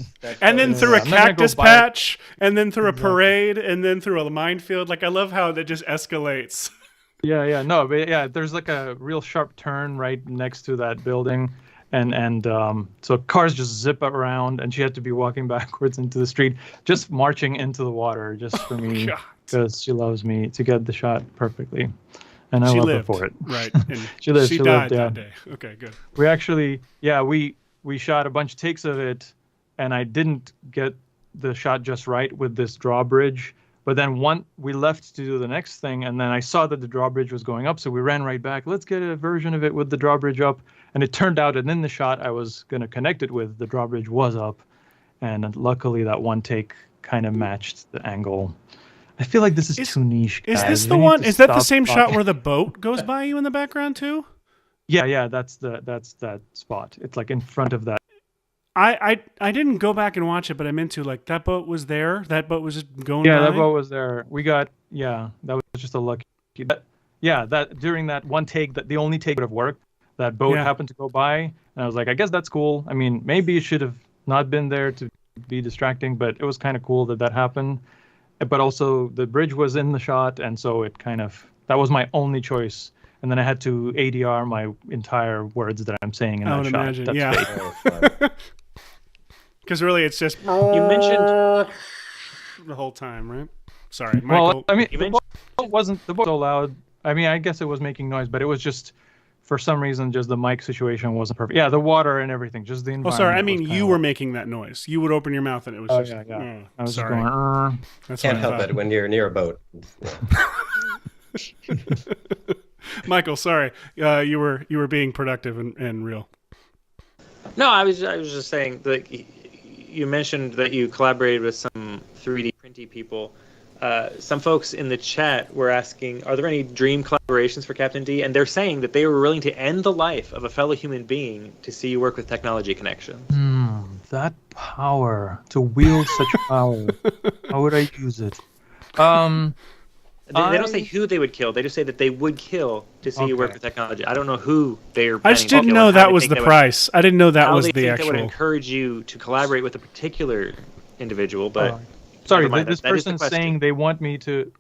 And then through a cactus patch, and then through a parade, and then through a minefield. I love how that just escalates. There's like a real sharp turn right next to that building, and so cars just zip around, and she had to be walking backwards into the street, just marching into the water just for me, because she loves me to get the shot perfectly, and I love her for it. Right, and she lived. She died that day. Okay, good. We actually, we shot a bunch of takes of it, and I didn't get the shot just right with this drawbridge. But then we left to do the next thing, and then I saw that the drawbridge was going up, so we ran right back. Let's get a version of it with the drawbridge up. And it turned out, and in the shot I was going to connect it with, the drawbridge was up. And luckily that one take kind of matched the angle. I feel like this is too niche, guys. Is this the one? Is that the same shot where the boat goes by you in the background too? Yeah, that's that spot. It's like in front of that. I didn't go back and watch it, but I meant to. That boat was there. That boat was just going by. Yeah, that boat was there. That was just a lucky. That during that one take, that the only take would have worked. That boat happened to go by, and I was like, I guess that's cool. I mean, maybe it should have not been there to be distracting, but it was kind of cool that happened. But also, the bridge was in the shot, and so that was my only choice. And then I had to ADR my entire words that I'm saying in that shot. Imagine, that's fake. Because really, it's just you mentioned the whole time, right? Sorry, Michael. Well, I mean, the boat wasn't so loud. I mean, I guess it was making noise, but it was just, for some reason, just the mic situation wasn't perfect. Yeah, the water and everything, just the environment. Oh, sorry. I mean, you were making that noise. You would open your mouth and it was just. Yeah. Oh, I was sorry. just going. That's Can't what I help thought. it when you're near a boat. Michael, sorry. You were being productive and real. No, I was just saying that you mentioned that you collaborated with some 3D printing people. Some folks in the chat were asking, are there any dream collaborations for Captain D? And they're saying that they were willing to end the life of a fellow human being to see you work with technology connections. That power, to wield such power, how would I use it? They don't say who they would kill. They just say that they would kill to see you work with technology. I don't know who they're. I just didn't know that was the price. I didn't know that was the actual. That would encourage you to collaborate with a particular individual, but. Sorry, this person's saying they want to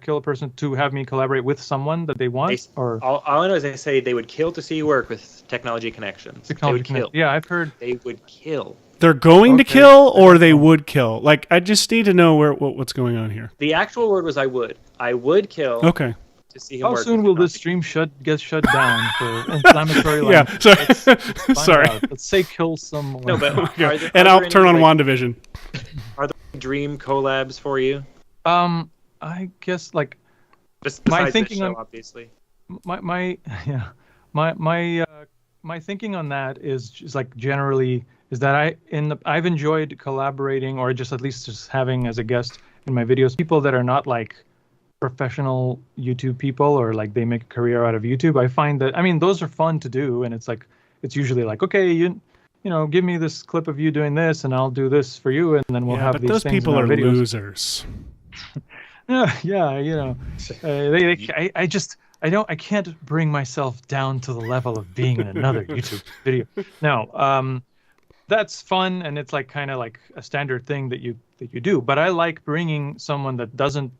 kill a person to have me collaborate with someone that they want? All I know is they say they would kill to see you work with technology connections. They would kill. Yeah, I've heard. They would kill. They're going to kill, or they would kill. Like, I just need to know what's going on here. The actual word was I would. I would kill. Okay. To see him How work soon will this stream get shut down for inflammatory language? Yeah, sorry. Sorry. Let's say kill someone. No, but and I'll turn on WandaVision. Are there dream collabs for you? I guess like my thinking on obviously. My thinking on that is just like generally is that I've enjoyed collaborating or just at least just having as a guest in my videos people that are not like professional YouTube people or like they make a career out of YouTube. I find that those are fun to do, and it's usually like, okay, you know, give me this clip of you doing this, and I'll do this for you, and then we'll have these things. But those people are videos. Losers. Yeah, you know, I can't bring myself down to the level of being in another YouTube video. No, that's fun, and it's like kind of like a standard thing that you do. But I like bringing someone that doesn't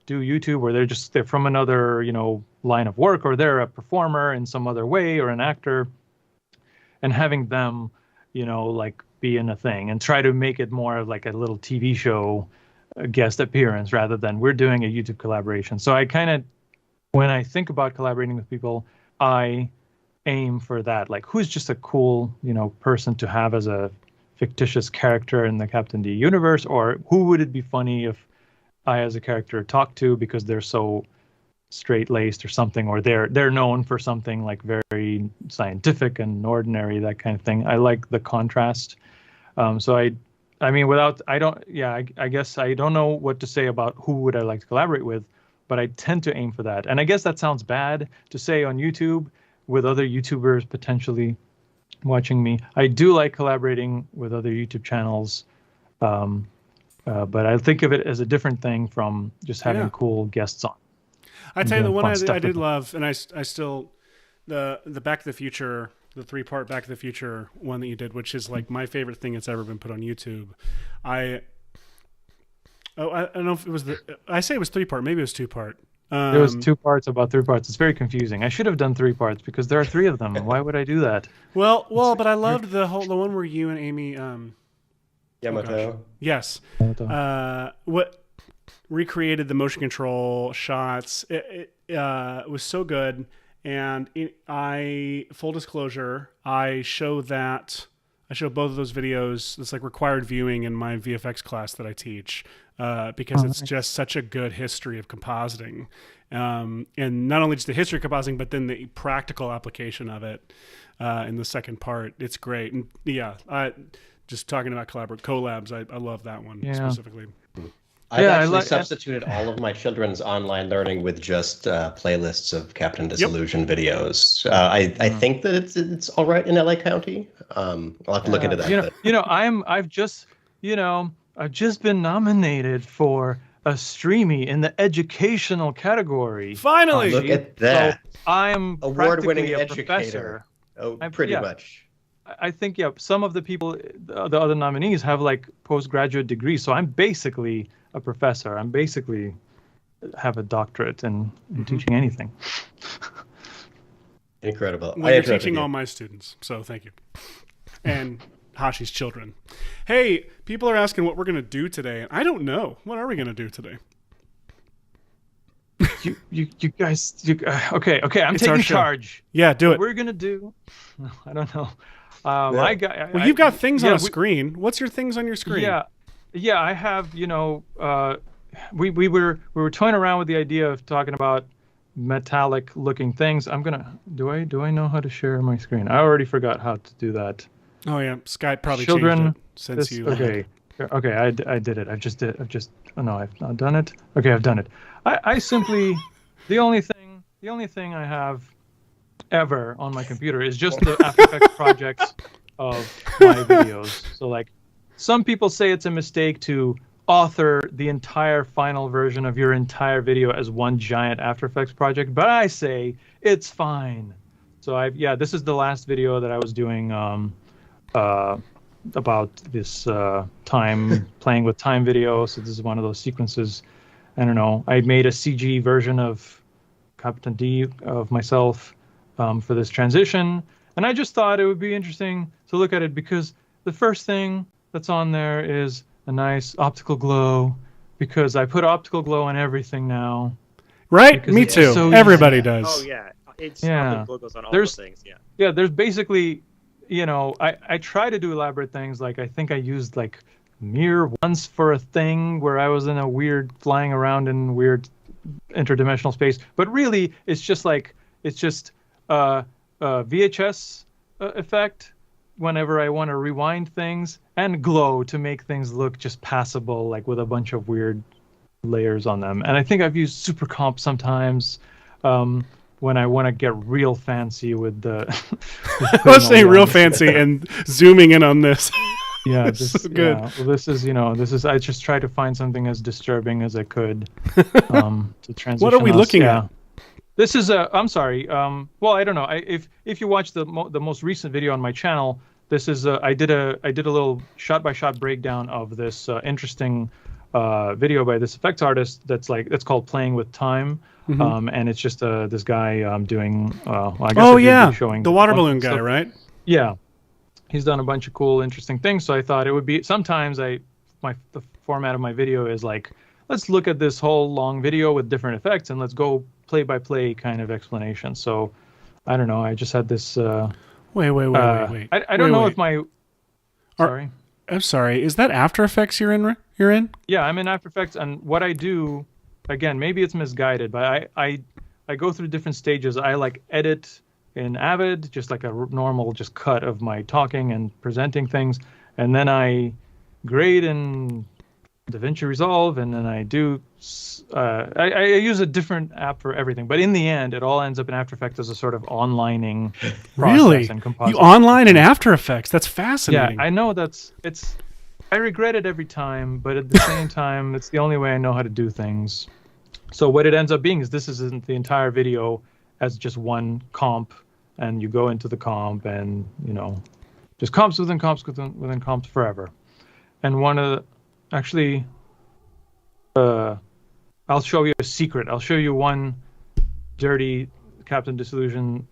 do YouTube, or they're from another, you know, line of work, or they're a performer in some other way, or an actor, and having them, you know, like be in a thing and try to make it more of like a little TV show guest appearance rather than we're doing a YouTube collaboration. So I kind of, when I think about collaborating with people, I aim for that. Like, who's just a cool, you know, person to have as a fictitious character in the Captain D universe, or who would it be funny if I as a character talk to because they're so straight-laced or something, or they're known for something like very scientific and ordinary, that kind of thing. I like the contrast. So I guess I don't know what to say about who would I like to collaborate with, but I tend to aim for that. And I guess that sounds bad to say on YouTube with other YouTubers potentially watching me. I do like collaborating with other YouTube channels, but I think of it as a different thing from just having cool guests on. I tell you, the one I did love, and I still, the Back to the Future, the 3-part Back to the Future one that you did, which is like my favorite thing that's ever been put on YouTube. I don't know if it was I say it was 3-part, maybe it was 2-part. There was 2 parts about 3 parts. It's very confusing. I should have done 3 parts because there are 3 of them. Why would I do that? Well, but I loved the one where you and Amy, Yamato. Yes. What recreated the motion control shots. It was so good. And full disclosure, I show both of those videos. It's like required viewing in my VFX class that I teach, because it's just such a good history of compositing. And not only just the history of compositing, but then the practical application of it in the second part. It's great. And just talking about collabs, I love that one specifically. I've actually substituted all of my children's online learning with just playlists of Captain Disillusion videos. I think that it's all right in LA County. I'll have to look into that. I've just been nominated for a Streamy in the educational category. Finally, look at that! So I'm award-winning educator. Professor. Oh, pretty much. I think some of the people, the other nominees, have like postgraduate degrees. So I'm basically a professor. I'm basically have a doctorate in teaching anything. Incredible. Well, you're teaching all my students, so thank you. And Hashi's children. Hey, people are asking what we're going to do today. I don't know. What are we going to do today? you guys, okay, I'm It's our taking show. charge. Yeah, do What it. we're gonna do? No, I don't know. Well, you've got things on a screen. What's your things on your screen? Yeah. I have. We were toying around with the idea of talking about metallic looking things. Do I know how to share my screen? I already forgot how to do that. Oh yeah, Skype probably Children, changed it since you. Okay, I did it. Oh no, I've not done it. Okay, I've done it. I simply the only thing I have ever on my computer is just the After Effects projects of my videos. So like, some people say it's a mistake to author the entire final version of your entire video as one giant After Effects project, but I say it's fine. So this is the last video that I was doing about this playing with time video. So this is one of those sequences. I don't know. I made a CG version of Captain D of myself for this transition, and I just thought it would be interesting to look at it because the first thing that's on there is a nice optical glow, because I put optical glow on everything now. Right? Me too. So Everybody easy. does. Oh yeah, it's logos on all There's- those things. Yeah. Yeah, there's basically, I try to do elaborate things. Like I think I used like mirror once for a thing where I was in a weird flying around in weird interdimensional space, but really it's just VHS effect whenever I want to rewind things, and glow to make things look just passable, like with a bunch of weird layers on them. And I think I've used super comp sometimes when I want to get real fancy with the Let's say real fancy and zooming in on this. Yeah, This is good. Yeah, well, this is I just tried to find something as disturbing as I could to transition. What are we looking at? This is I'm sorry. Well, I don't know. If you watch the most recent video on my channel, this is I did a little shot-by-shot breakdown of this interesting video by this effects artist that's called Playing with Time. And it's just this guy doing I guess showing the water balloon guy, right? Yeah. He's done a bunch of cool, interesting things. So I thought it would be sometimes the format of my video is like, let's look at this whole long video with different effects and let's go play by play kind of explanation. So I don't know. I just had this. Wait. I don't know if my. Sorry. I'm sorry. Is that After Effects you're in? Yeah, I'm in After Effects, and what I do, again, maybe it's misguided, but I go through different stages. I like edit in Avid, just like a normal just cut of my talking and presenting things, and then I grade in DaVinci Resolve, and then I do I use a different app for everything, but in the end it all ends up in After Effects as a sort of onlining process. Really? And composite. You online in After Effects? That's fascinating. Yeah, I know I regret it every time, but at the same time it's the only way I know how to do things. So what it ends up being is this isn't the entire video as just one comp, and you go into the comp and just comps within comps within comps forever. And one of the actually I'll show you a secret. I'll show you one dirty Captain Disillusion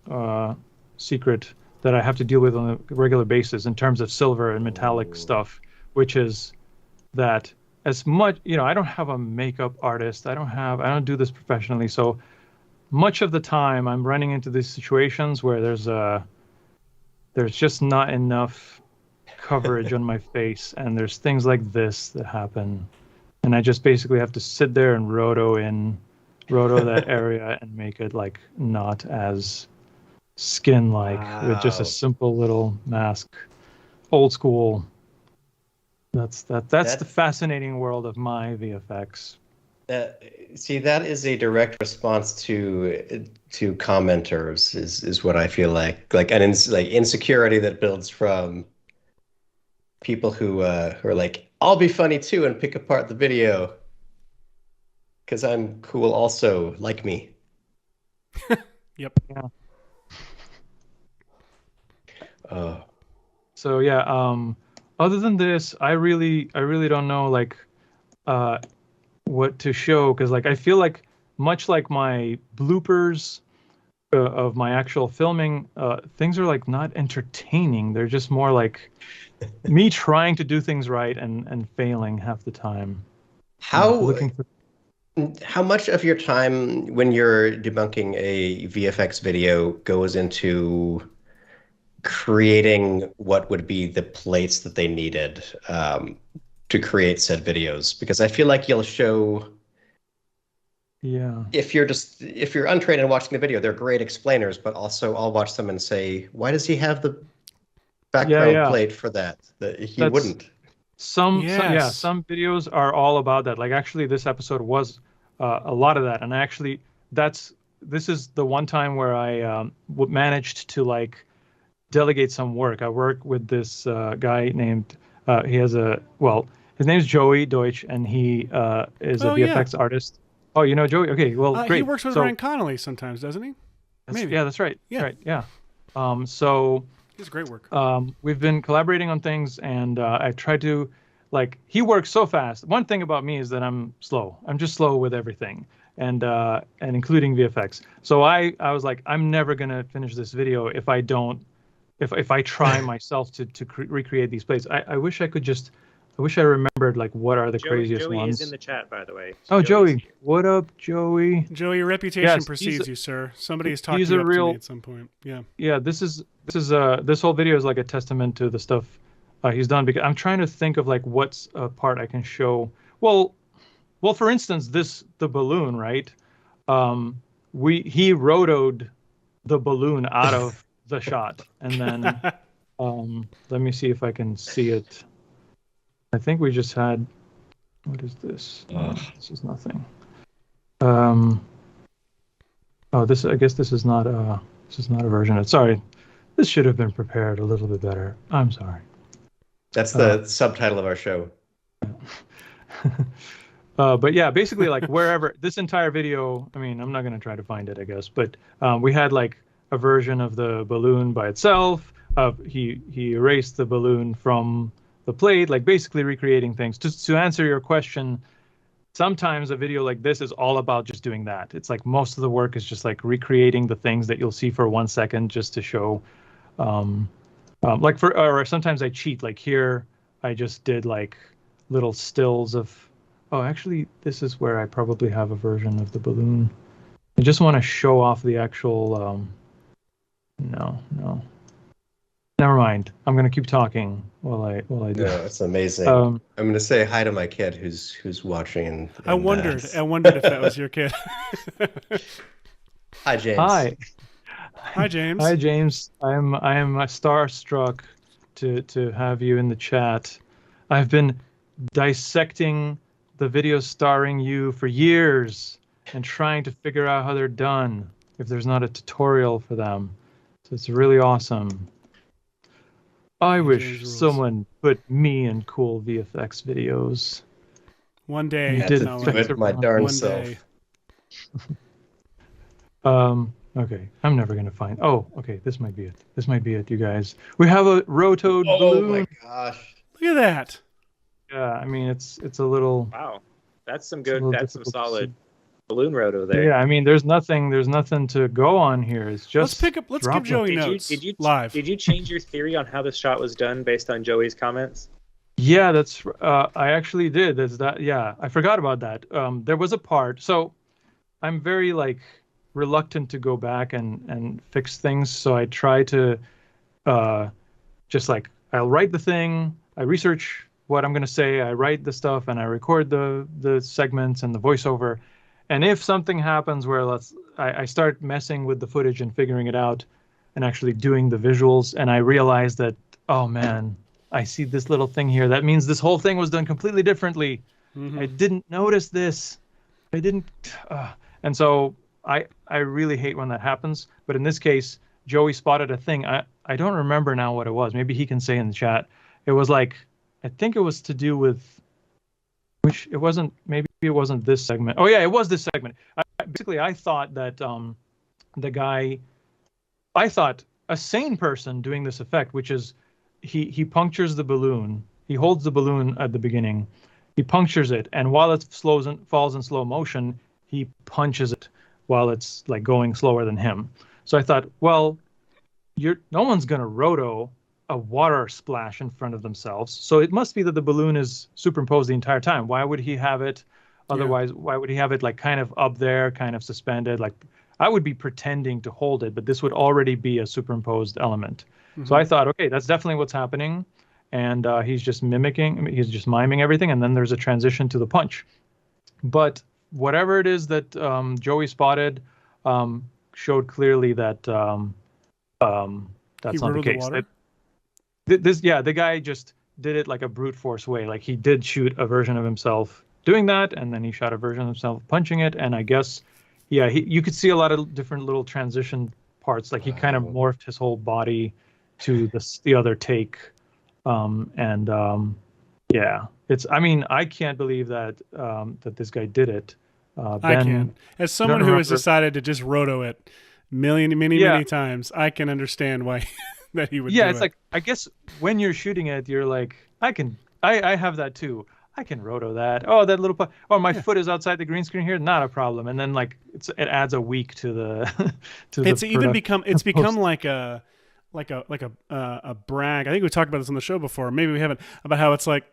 secret that I have to deal with on a regular basis in terms of silver and metallic stuff, which is that as much, I don't have a makeup artist. I don't do this professionally. So much of the time I'm running into these situations where there's just not enough coverage on my face, and there's things like this that happen, and I just basically have to sit there and roto that area and make it like not as skin-like with just a simple little mask. Old school. That's the fascinating world of my VFX. See, that is a direct response to commenters is what I feel like an insecurity that builds from people who are like, I'll be funny too and pick apart the video because I'm cool also, like me. Yep. Yeah. So yeah. Other than this, I really don't know like what to show, because like I feel like much like my bloopers of my actual filming, things are like not entertaining. They're just more like me trying to do things right and failing half the time. how looking for... How much of your time when you're debunking a VFX video goes into creating what would be the plates that they needed to create said videos? Because I feel like you'll show, Yeah. if you're untrained and watching the video, they're great explainers, but also I'll watch them and say, why does he have the background plate for that? That he wouldn't. Some videos are all about that. Like actually, this episode was a lot of that, and actually, this is the one time where I managed to like delegate some work. I work with this guy named his name's Joey Deutsch, and he is a VFX artist. Oh, you know Joey? Okay, well, great. He works with Ryan Connolly sometimes, doesn't he? Maybe. Yeah, that's right. Yeah. That's right. Yeah. So he's great work. We've been collaborating on things, and I try to, like, he works so fast. One thing about me is that I'm slow. I'm just slow with everything, and including VFX. So I was like, I'm never gonna finish this video if I don't, if I try myself to recreate these plays. I wish I could just. I wish I remembered like what are the craziest Joey ones. Joey is in the chat, by the way. So oh, Joey! What up, Joey? Joey, your reputation precedes you, sir. Somebody's talked you up to me at some point. Yeah. Yeah. This whole video is like a testament to the stuff he's done, because I'm trying to think of like what's a part I can show. Well, for instance, the balloon, right? He rotoed the balloon out of the shot, and then let me see if I can see it. I think we just had. What is this? This is nothing. Oh, this. I guess this is not a. This is not a version. Sorry, this should have been prepared a little bit better. I'm sorry. That's the subtitle of our show. But yeah, basically, like wherever this entire video. I mean, I'm not gonna try to find it, I guess, but we had like a version of the balloon by itself. He erased the balloon from the plate, like basically recreating things. To answer your question, sometimes a video like this is all about just doing that. It's like most of the work is just like recreating the things that you'll see for 1 second just to show. Or sometimes I cheat. Like here, I just did like little stills of. Oh, actually, this is where I probably have a version of the balloon. I just want to show off the actual. No. Never mind. I'm gonna keep talking while I do. Yeah, that's amazing. I'm gonna say hi to my kid who's watching. And I wondered if that was your kid. Hi, James. Hi, James. Hi, James. I am starstruck to have you in the chat. I've been dissecting the videos starring you for years and trying to figure out how they're done. If there's not a tutorial for them, so it's really awesome. I wish someone put me in cool VFX videos. One day. You did it my darn self. Okay. I'm never going to find... Oh, okay. This might be it. This might be it, you guys. We have a rotoed balloon. Oh, my gosh. Look at that. Yeah, I mean, it's a little... Wow. That's some good... That's some solid balloon roto there. Yeah, I mean, there's nothing to go on here. It's just let's give Joey notes live. Did you change your theory on how the shot was done based on Joey's comments? Yeah, that's I actually did. Yeah, I forgot about that. There was a part. So I'm very like reluctant to go back and fix things. So I try to just like I'll write the thing, I research what I'm gonna say, I write the stuff, and I record the segments and the voiceover. And if something happens where I start messing with the footage and figuring it out and actually doing the visuals, and I realize that, oh man, I see this little thing here. That means this whole thing was done completely differently. Mm-hmm. I didn't notice this. I didn't. And so I really hate when that happens. But in this case, Joey spotted a thing. I don't remember now what it was. Maybe he can say in the chat. It was like, I think it was to do with, which it wasn't, maybe it wasn't this segment. Oh yeah, it was this segment. I thought that I thought a sane person doing this effect, which is he punctures the balloon. He holds the balloon at the beginning. He punctures it, and while it falls in slow motion, he punches it while it's like going slower than him. So I thought, well, no one's gonna roto a water splash in front of themselves. So it must be that the balloon is superimposed the entire time. Why would he have it Otherwise, why would he have it like kind of up there, kind of suspended? Like I would be pretending to hold it, but this would already be a superimposed element. So I thought, okay, that's definitely what's happening. And he's just miming everything. And then there's a transition to the punch. But whatever it is that Joey spotted showed clearly that that's not the case. The guy just did it like a brute force way. Like he did shoot a version of himself doing that, and then he shot a version of himself punching it. And I guess, you could see a lot of different little transition parts. Like he kind of morphed his whole body to the other take. It's. I mean, I can't believe that that this guy did it. Ben, I can. As someone who has decided to just roto it many times, I can understand why that he would. Yeah, it's like, I guess when you're shooting it, you're like, I have that too. I can roto that. Oh, that little part. Oh, my foot is outside the green screen here. Not a problem. And then like it adds a week to the. It's become like a brag. I think we talked about this on the show before. Maybe we haven't, about how it's like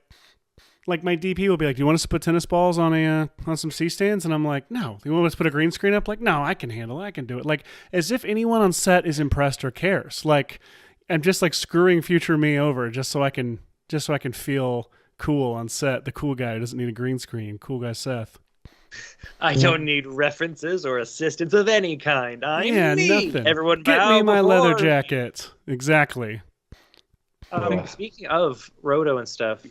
my DP will be like, "Do you want us to put tennis balls on some C stands?" And I'm like, "No." "You want us to put a green screen up?" Like, "No, I can handle it. I can do it." Like, as if anyone on set is impressed or cares. Like, I'm just like screwing future me over just so I can feel cool on set. The cool guy who doesn't need a green screen. Cool guy Seth. I don't need references or assistance of any kind. I'm me. Nothing. Everyone get bow me my before. leather jacket. Exactly. Speaking of roto and stuff,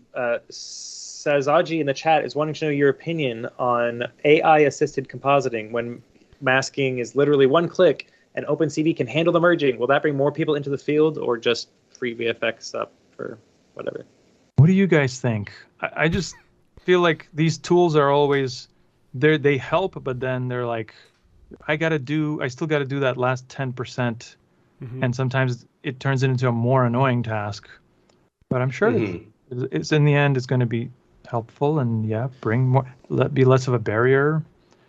Sazaji in the chat is wanting to know your opinion on AI-assisted compositing when masking is literally one click and OpenCV can handle the merging. Will that bring more people into the field or just free VFX up for whatever? What do you guys think? I just feel like these tools are always there. They help, but then they're like, I still got to do that last 10%. And sometimes it turns it into a more annoying task. But I'm sure it's in the end, it's going to be helpful and bring more, be less of a barrier.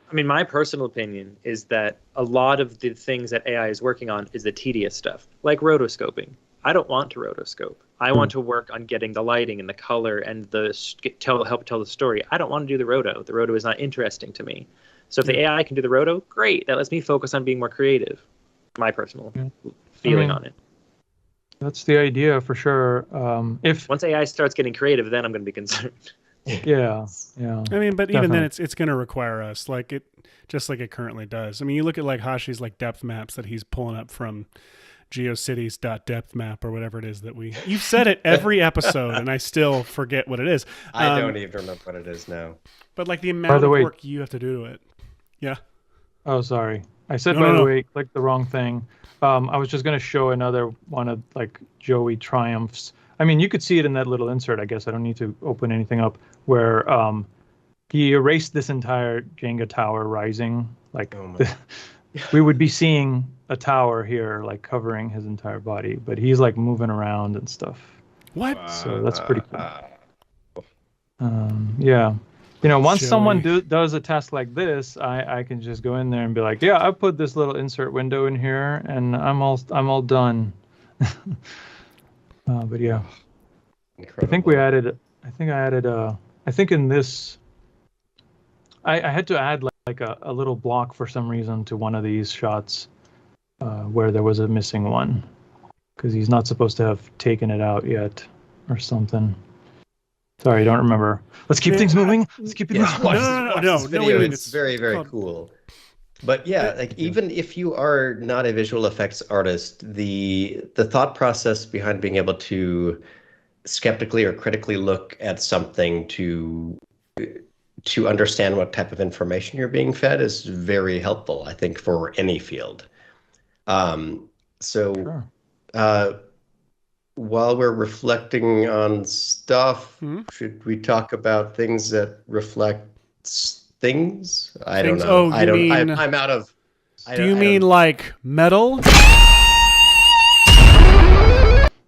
I mean, my personal opinion is that a lot of the things that AI is working on is the tedious stuff, like rotoscoping. I don't want to rotoscope. I want to work on getting the lighting and the color and help tell the story. I don't want to do the roto. The roto is not interesting to me. So if the AI can do the roto, great. That lets me focus on being more creative. My personal feeling on it. That's the idea for sure. If once AI starts getting creative, then I'm going to be concerned. Yeah. I mean, but even then, it's going to require us, like it currently does. I mean, you look at like Hashi's like depth maps that he's pulling up from geocities.depthmap or whatever it is that you've said it every episode and I still forget what it is. I don't even remember what it is now. But like the amount of work you have to do to it. Yeah. Oh, sorry. I said, by the way, clicked the wrong thing. I was just going to show another one of like Joey triumphs. I mean, you could see it in that little insert, I guess. I don't need to open anything up, where he erased this entire Jenga tower rising. Like we would be seeing a tower here, like covering his entire body, but he's like moving around and stuff. What? So that's pretty cool. Yeah. You know, once someone does a task like this, I can just go in there and be like, yeah, I put this little insert window in here, and I'm all done. But yeah, Incredible. I think in this, I had to add like a little block for some reason to one of these shots where there was a missing one, because he's not supposed to have taken it out yet or something. Sorry, I don't remember. Let's keep things moving. Let's keep it moving. No. It's very, very cool. But yeah, like even if you are not a visual effects artist, the thought process behind being able to skeptically or critically look at something to understand what type of information you're being fed is very helpful, I think, for any field. While we're reflecting on stuff, should we talk about things that reflect things? I don't know. I'm out of. Do you mean like metal?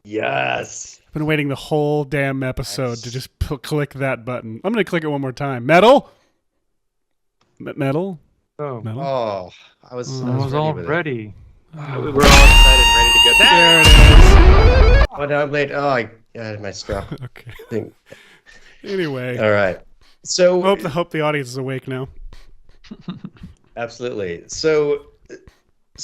Yes. I've been waiting the whole damn episode to just click that button. I'm going to click it one more time. Metal? Metal? Oh. Metal? Oh, I was all ready. We're all excited and ready to go. There it is. Oh, no, I'm late. Oh, I had my strap. Okay. Thing. Anyway. All right. So Hope the audience is awake now. absolutely. So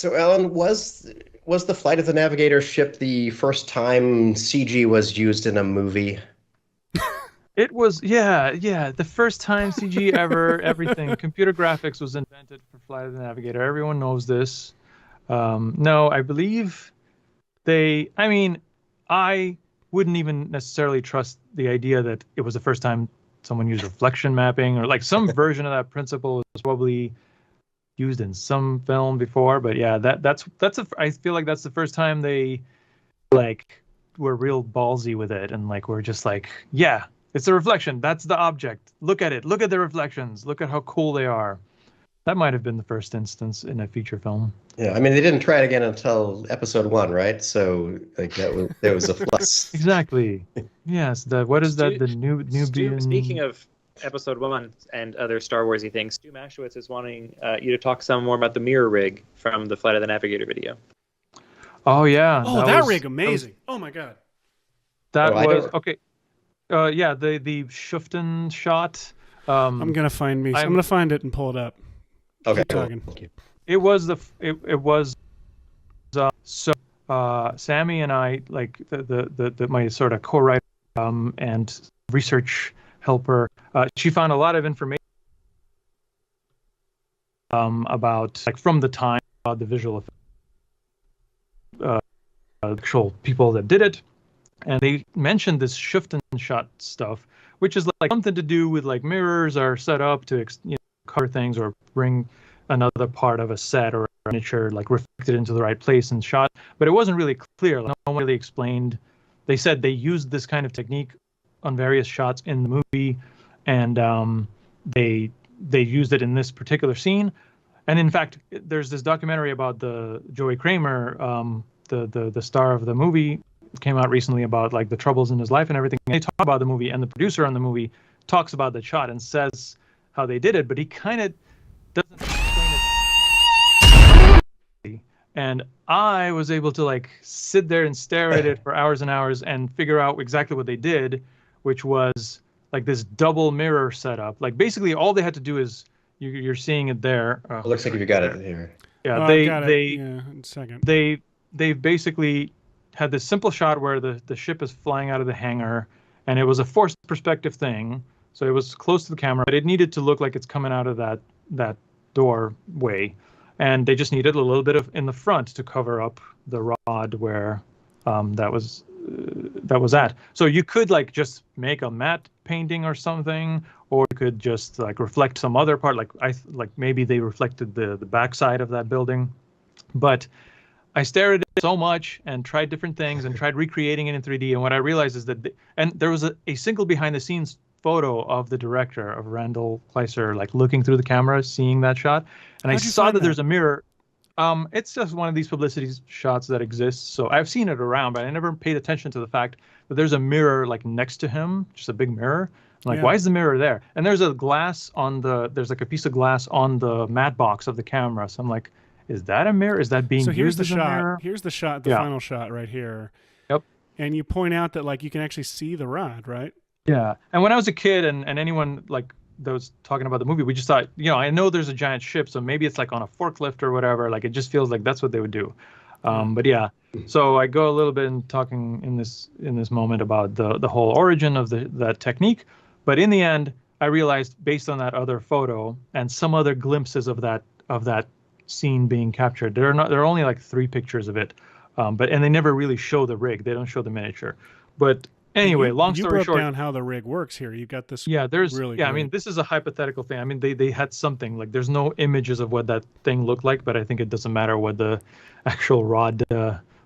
Alan, was the Flight of the Navigator ship the first time CG was used in a movie? It was, yeah, the first time CG ever, everything. Computer graphics was invented for Flight of the Navigator. Everyone knows this. No, I believe I wouldn't even necessarily trust the idea that it was the first time someone used reflection mapping, or like some version of that principle was probably used in some film before. But yeah, I feel like that's the first time they like were real ballsy with it, and like we're just like, yeah, it's a reflection. That's the object. Look at it. Look at the reflections. Look at how cool they are. That might have been the first instance in a feature film. Yeah, I mean, they didn't try it again until episode 1, right? So like there was a flux. Exactly. Yes. What is that? The Nubian. Speaking of episode 1 and other Star Warsy things, Stu Mashowitz is wanting you to talk some more about the mirror rig from the Flight of the Navigator video. Oh yeah. Oh, that rig, amazing! Oh my god. That was okay. Yeah, the Shuften shot. I'm gonna find it and pull it up. Okay. Keep talking. Thank you. It was so Sammy and I, like the my sort of co-writer and research helper, she found a lot of information about, like, from the time, about the visual actual people that did it, and they mentioned this Shuften shot stuff, which is like something to do with like mirrors are set up to cover things or bring another part of a set or a miniature like reflected into the right place and shot. But it wasn't really clear. No one really explained. They said they used this kind of technique on various shots in the movie, and they used it in this particular scene. And in fact, there's this documentary about the Joey Kramer, the star of the movie, came out recently, about like the troubles in his life and everything. And they talk about the movie, and the producer on the movie talks about the shot and says how they did it, but he kind of doesn't explain it. And I was able to like sit there and stare at it for hours and hours and figure out exactly what they did, which was like this double mirror setup. Like basically all they had to do is, you're seeing it there. It looks like you got it here. Yeah, in a second. They basically had this simple shot where the ship is flying out of the hangar, and it was a forced perspective thing, so it was close to the camera, but it needed to look like it's coming out of that doorway, and they just needed a little bit of in the front to cover up the rod where that was at. So you could like just make a matte painting or something, or you could just like reflect some other part, like maybe they reflected the backside of that building. But I stared at it so much and tried different things and tried recreating it in 3D. And what I realized is that, and there was a single behind the scenes photo of the director, of Randall Kleiser, like looking through the camera, seeing that shot. And I saw that there's a mirror. It's just one of these publicity shots that exists. So I've seen it around, but I never paid attention to the fact that there's a mirror like next to him, just a big mirror. I'm like, why is the mirror there? And there's a glass there's like a piece of glass on the matte box of the camera. So I'm like, is that a mirror? Is that being used as a mirror? Here's the shot, the final shot right here. Yep. And you point out that like you can actually see the rod, right? Yeah. And when I was a kid and anyone like that was talking about the movie, we just thought, I know there's a giant ship, so maybe it's like on a forklift or whatever. Like it just feels like that's what they would do. But yeah, so I go a little bit in talking in this moment about the whole origin of that technique. But in the end, I realized based on that other photo and some other glimpses of that scene being captured, there are only like 3 pictures of it, and they never really show the rig. They don't show the miniature. But anyway, long story short, you broke down how the rig works here. You've got this. Yeah, there's really. Yeah, I mean, this is a hypothetical thing. I mean, they had something like there's no images of what that thing looked like, but I think it doesn't matter what the actual rod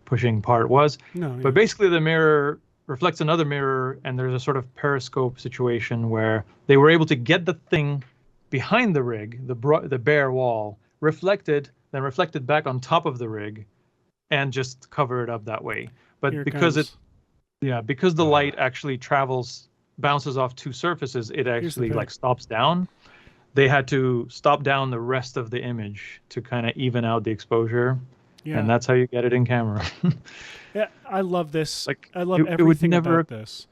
pushing part was. No. But basically, the mirror reflects another mirror, and there's a sort of periscope situation where they were able to get the thing behind the rig, the bare wall, reflected back on top of the rig, and just cover it up that way. But because the light actually bounces off 2 surfaces, it actually like stops down. They had to stop down the rest of the image to kind of even out the exposure. Yeah. And that's how you get it in camera. Yeah, I love this. Like I love everything about this.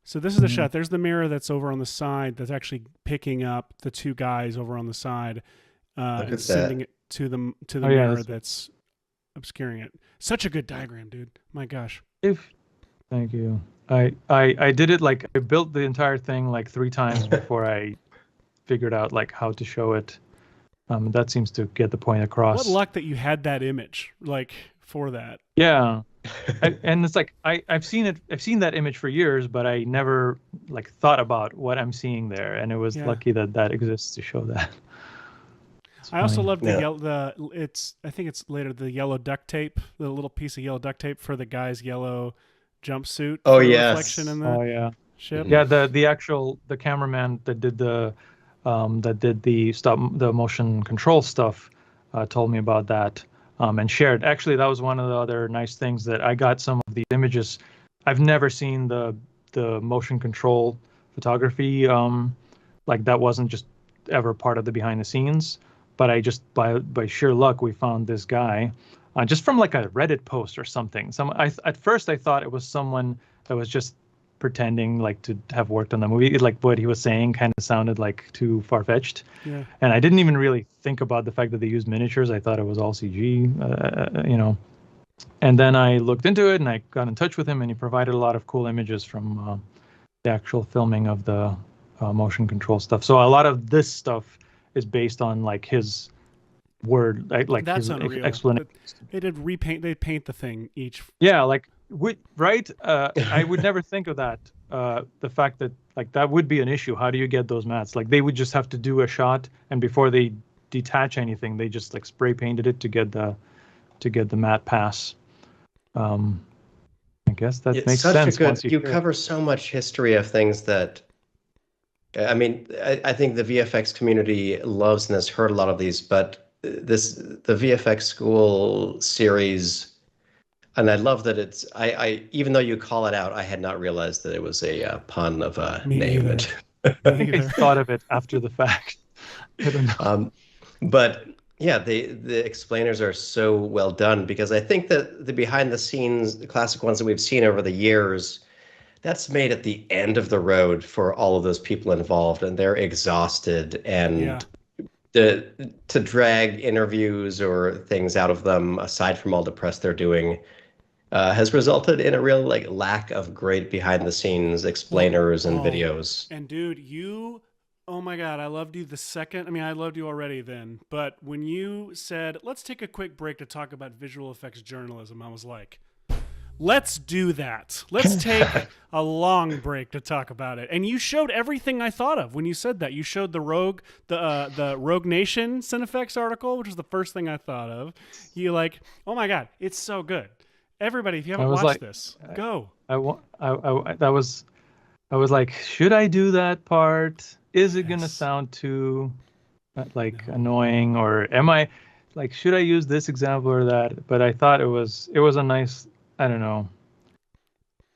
So this is the shot. There's the mirror that's over on the side that's actually picking up the two guys over on the side and sending it to the mirror that's obscuring it. Such a good diagram, dude. My gosh. Thank you. I did it like I built the entire thing like 3 times before I figured out like how to show it. That seems to get the point across. What luck that you had that image like for that. Yeah. And it's like I've seen that image for years, but I never like thought about what I'm seeing there, and it was lucky that exists to show that. I also love the I think it's later the yellow duct tape, the little piece of yellow duct tape for the guy's yellow jumpsuit. Oh yes. Reflection in the ship. Yeah, the cameraman that did the motion control stuff told me about that. And shared. Actually, that was one of the other nice things that I got some of these images. I've never seen the motion control photography. Like that wasn't just ever part of the behind the scenes. But I just by sheer luck we found this guy, just from like a Reddit post or something. At first I thought it was someone that was just pretending like to have worked on the movie. Like what he was saying kind of sounded like too far-fetched. Yeah. And I didn't even really think about the fact that they used miniatures. I thought it was all CG, And then I looked into it and I got in touch with him and he provided a lot of cool images from the actual filming of the motion control stuff. So a lot of this stuff is based on like his word, like that's his unreal. explanation. They paint the thing each. Yeah, like right. I would never think of that. The fact that like that would be an issue. How do you get those mats? Like they would just have to do a shot, and before they detach anything, they just like spray painted it to get the matte pass. I guess that makes sense. You cover so much history of things that. I mean, I think the VFX community loves and has heard a lot of these, but the VFX School series, and I love that it's. I even though you call it out, I had not realized that it was a pun of a name. I think I thought of it after the fact. I don't know. But yeah, the explainers are so well done because I think that the behind the scenes, the classic ones that we've seen over the years. That's made at the end of the road for all of those people involved, and they're exhausted. And to drag interviews or things out of them, aside from all the press they're doing, has resulted in a real like lack of great behind-the-scenes explainers and videos. And dude, oh my God, I loved you the second. I mean, I loved you already then, but when you said, let's take a quick break to talk about visual effects journalism, I was like, let's do that. Let's take a long break to talk about it. And you showed everything I thought of when you said that. You showed the Rogue Nation Cinefex article, which was the first thing I thought of. You like, oh my God, it's so good. Everybody, if you haven't watched this, go. I was like, should I do that part? Is it gonna sound too annoying, or am I like, should I use this example or that? But I thought it was a nice. I don't know.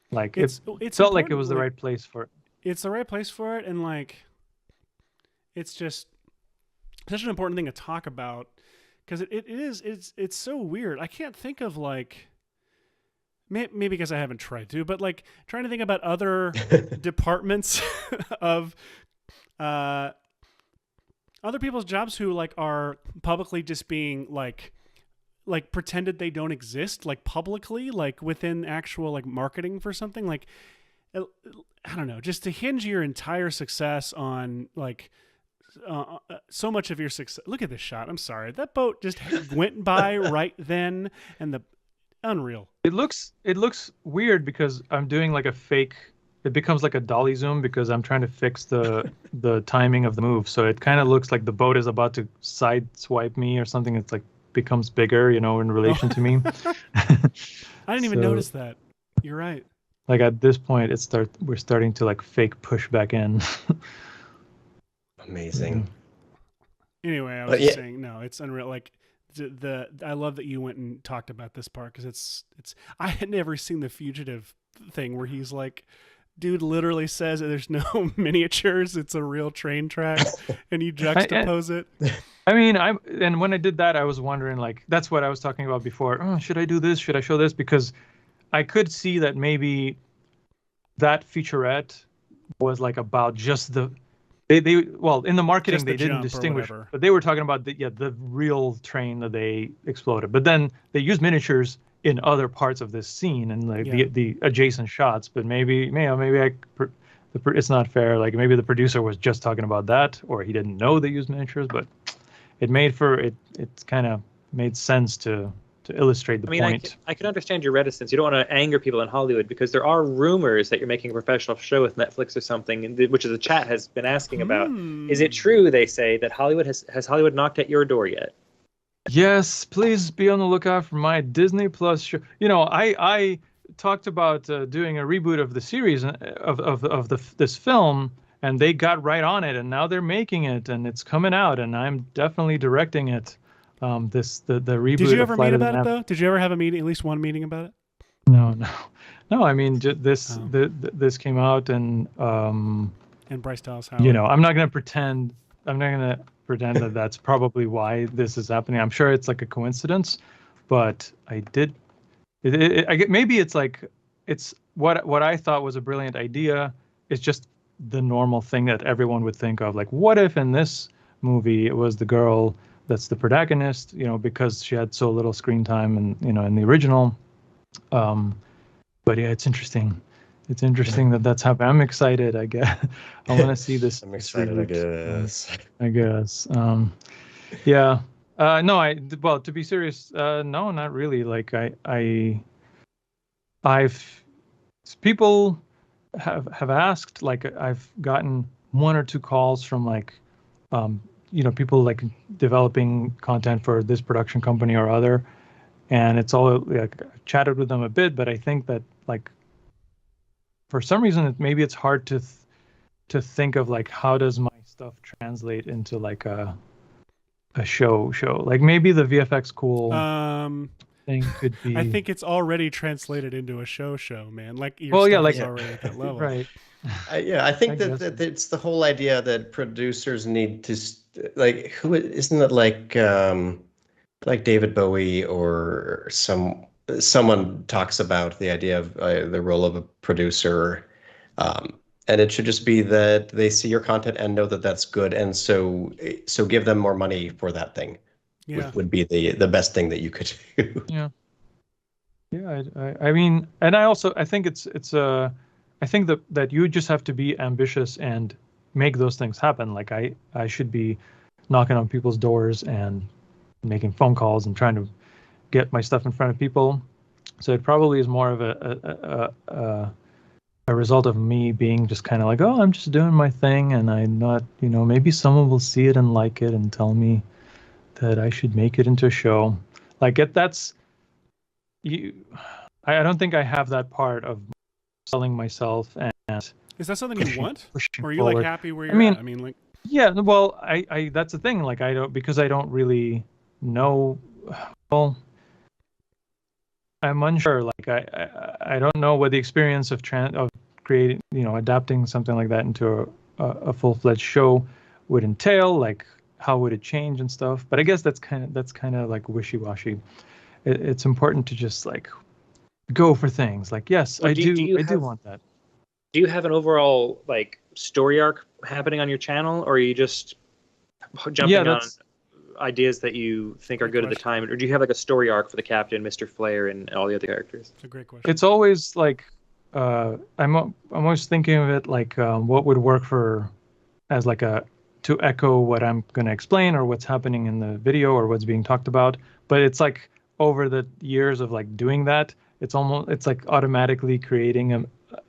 Like it felt like it was the right place for it. It's the right place for it, and like it's just such an important thing to talk about because it's so weird. I can't think of like maybe because I haven't tried to, but like trying to think about other departments of other people's jobs who like are publicly just being like pretended they don't exist, like publicly, like within actual like marketing for something. Like, I don't know, just to hinge your entire success on like so much of your success. Look at this shot. I'm sorry. That boat just went by right then. And the unreal. It looks weird because I'm doing like a fake, it becomes like a dolly zoom because I'm trying to fix the timing of the move. So it kind of looks like the boat is about to side swipe me or something. It's like, becomes bigger, in relation to me. I didn't even notice that. You're right. Like at this point, we're starting to like fake push back in. Amazing. Anyway, I was just saying, no, it's unreal. Like I love that you went and talked about this part because it's. I had never seen the Fugitive thing where he's like, dude literally says that there's no miniatures, it's a real train track, and you juxtapose it. I mean, and when I did that, I was wondering, like, that's what I was talking about before. Oh, should I do this? Should I show this? Because I could see that maybe that featurette was like about just the they well in the marketing Just the they didn't jump or distinguish, whatever. but they were talking about the real train that they exploded. But then they used miniatures in other parts of this scene and like Yeah. the adjacent shots. But maybe it's not fair. Like maybe the producer was just talking about that, or he didn't know they used miniatures. But it made for it. It kind of made sense to illustrate the I mean, point. I can understand your reticence. You don't want to anger people in Hollywood because there are rumors that you're making a professional show with Netflix or something, which is the chat has been asking about. Is it true, they say, that Hollywood has Hollywood knocked at your door yet? Yes, please be on the lookout for my Disney Plus show. You know, I talked about doing a reboot of the series of this film, and they got right on it, and now they're making it, and it's coming out, and I'm definitely directing it. The reboot. Did you ever of Flight meet of the about it Nav- though? Did you ever have a meeting, at least one meeting about it? No. I mean, this came out, and And Bryce Dallas Howard. you know, I'm not gonna pretend that that's probably why this is happening. I'm sure it's like a coincidence, but I did. I get maybe it's like it's what I thought was a brilliant idea. It's just the normal thing that everyone would think of. Like, what if in this movie it was the girl that's the protagonist? You know, because she had so little screen time, and you know, in the original. But yeah, it's interesting. It's interesting that that's happening. I'm excited. I guess I want to see this. I'm excited, I guess. I guess. Yeah. No, well, to be serious, no, not really. Like I've people have asked, like I've gotten one or two calls from like, you know, people like developing content for this production company or other, and it's all like I chatted with them a bit, but I think that like for some reason maybe it's hard to think of like how does my stuff translate into like a show. Like maybe the VFX cool thing could be. I think it's already translated into a show, man. Like your Well, yeah, stuff like is already at that level. right. I think I that guess. it's the whole idea that producers need to like who isn't it like David Bowie or someone talks about the idea of the role of a producer, and it should just be that they see your content and know that that's good, and so give them more money for that thing. Yeah. Would be the best thing that you could do. Yeah. I mean, and I think I think that you just have to be ambitious and make those things happen. Like I should be knocking on people's doors and making phone calls and trying to get my stuff in front of people. So it probably is more of a result of me being just kind of like, oh, I'm just doing my thing, and I'm not, you know, maybe someone will see it and like it and tell me that I should make it into a show. Like that's you. I don't think I have that part of selling myself and Is that something you want? pushing Or are you forward. like happy where you're mean- at? I mean, like, Yeah, well, I that's the thing. Like I don't, because I don't really know. Well, I'm unsure. Like I don't know what the experience of creating, you know, adapting something like that into a full-fledged show would entail. Like how would it change and stuff. But I guess that's kind of like wishy-washy. It's important to just like go for things. Like yes, Well, I do do you want that. Do you have an overall like story arc happening on your channel, or are you just jumping on ideas that you think are Good good at the time, or do you have like a story arc for the captain, Mr. Flair, and all the other characters? it's a great question. It's always like I'm always thinking of it like what would work for as like to echo what I'm going to explain or what's happening in the video or what's being talked about. But it's like over the years of like doing that, it's like automatically creating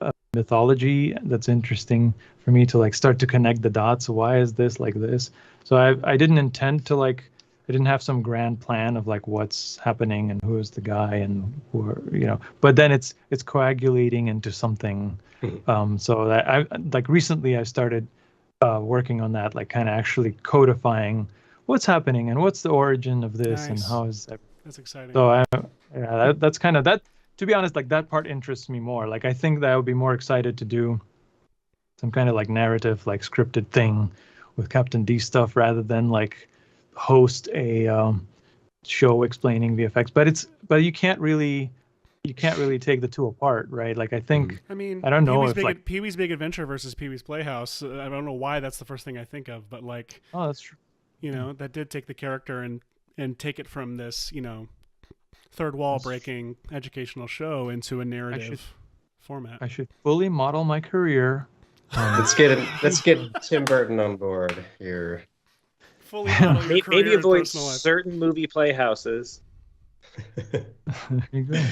a mythology that's interesting for me to like start to connect the dots. Why is this like this? So I didn't intend to like, I didn't have some grand plan of like what's happening and who is the guy and who are, you know, but then it's coagulating into something. So that I like recently I started working on that, like kind of actually codifying what's happening and what's the origin of this and Nice. how is that. That's exciting. So that's kind of that. To be honest, like that part interests me more. Like I think that I would be more excited to do some kind of like narrative, like scripted thing with Captain D stuff rather than like host a show explaining VFX. But you can't really you can't really take the two apart, right? Like I think I mean, I don't know if like Pee-wee's Big Adventure versus Pee-wee's Playhouse. I don't know why that's the first thing I think of, but like, oh, that's true. you know, that did take the character and take it from this, you know, third wall breaking educational show into a narrative format. I should fully model my career. Let's get Tim Burton on board here. Fully model your career Maybe and avoid personal life. certain movie playhouses. There you go.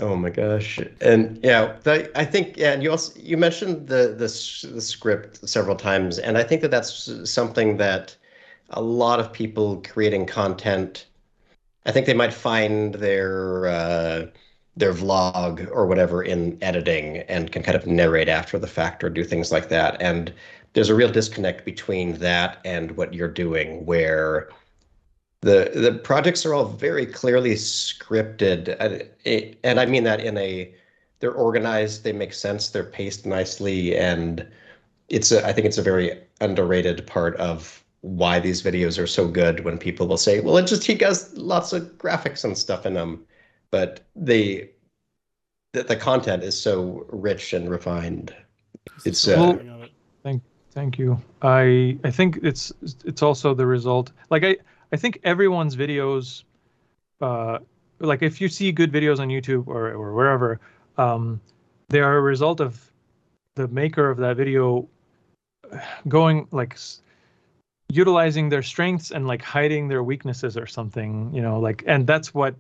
Oh my gosh! And yeah, I think and you mentioned the script several times, and I think that's something that a lot of people creating content, I think they might find their vlog or whatever in editing and can kind of narrate after the fact or do things like that. And there's a real disconnect between that and what you're doing, where the projects are all very clearly scripted, and I mean that they're organized, they make sense, they're paced nicely, and I think it's a very underrated part of why these videos are so good. When people will say, "Well, he has lots of graphics and stuff in them," but the content is so rich and refined. It's Thank you. I think it's also the result. Like I think everyone's videos, like if you see good videos on YouTube or wherever, they are a result of the maker of that video going like utilizing their strengths and like hiding their weaknesses or something, you know, like, and that's what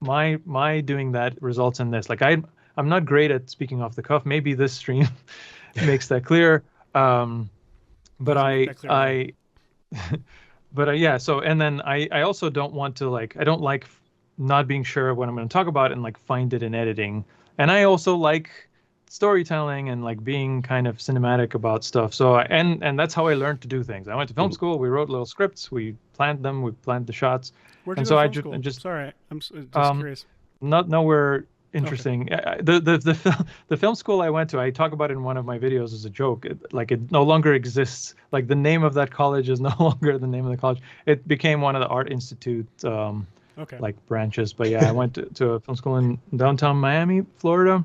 my doing that results in this. Like I'm not great at speaking off the cuff. Maybe this stream makes that clear. But yeah. So, and then I also don't want to I don't like not being sure of what I'm going to talk about and like find it in editing. And I also like storytelling and like being kind of cinematic about stuff. So, and that's how I learned to do things. I went to film school. We wrote little scripts. We planned them. We planned the shots. Where'd and you so go I to film school? just Sorry, I'm just curious. Not nowhere interesting. Okay. The film school I went to, I talk about it in one of my videos as a joke. It no longer exists. Like the name of that college is no longer the name of the college. It became one of the Art Institute like branches. But yeah, I went to a film school in downtown Miami, Florida,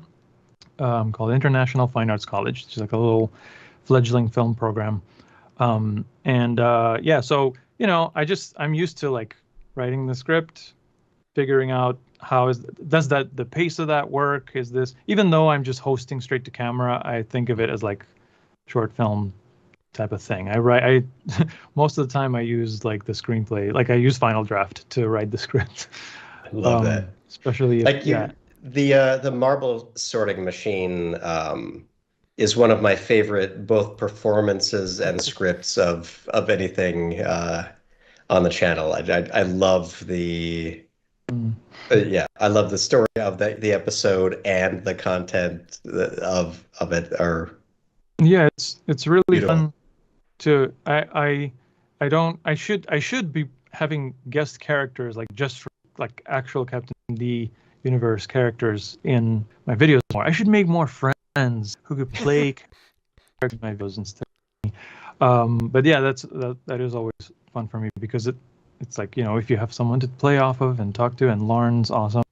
called International Fine Arts College. It's like a little fledgling film program. Yeah, so you know, I'm used to like writing the script, figuring out does the pace of that work? Is this, even though I'm just hosting straight to camera, I think of it as like short film type of thing. I most of the time I use like the screenplay, like I use Final Draft to write the script. I love that. Especially the marble sorting machine is one of my favorite both performances and scripts of anything on the channel. I love the I love the story of the episode and the content of it. It's really beautiful. fun to I should be having guest characters like just for like actual Captain D universe characters in my videos more. I should make more friends who could play characters in my videos instead of me. But yeah, that is always fun for me because it's like, you know, if you have someone to play off of and talk to, and Lauren's awesome,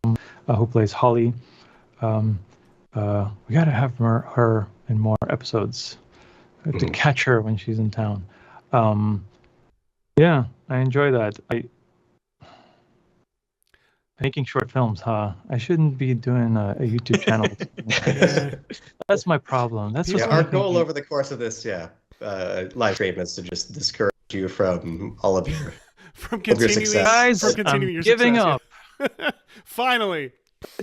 who plays Holly. We gotta have her in more episodes to catch her when she's in town. Yeah, I enjoy that. Making short films, huh? I shouldn't be doing a YouTube channel. That's my problem. That's our goal over the course of this live stream is to just discourage you from all of your continuing, guys. From continuing I'm your giving success. up. Finally.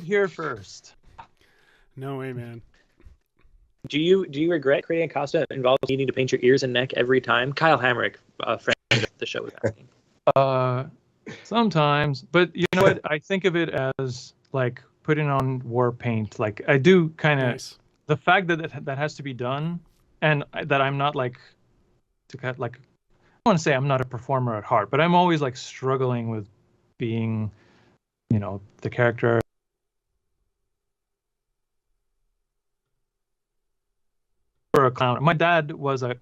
Here first. No way, man. Do you regret creating a costume that involves needing to paint your ears and neck every time? Kyle Hamrick, a friend of the show, was asking. Sometimes, but you know what? I think of it as like putting on war paint. Like I do kind of the fact that has to be done, and that I'm not like to cut like. I want to say I'm not a performer at heart, but I'm always like struggling with being, you know, the character. Or a clown. My dad was a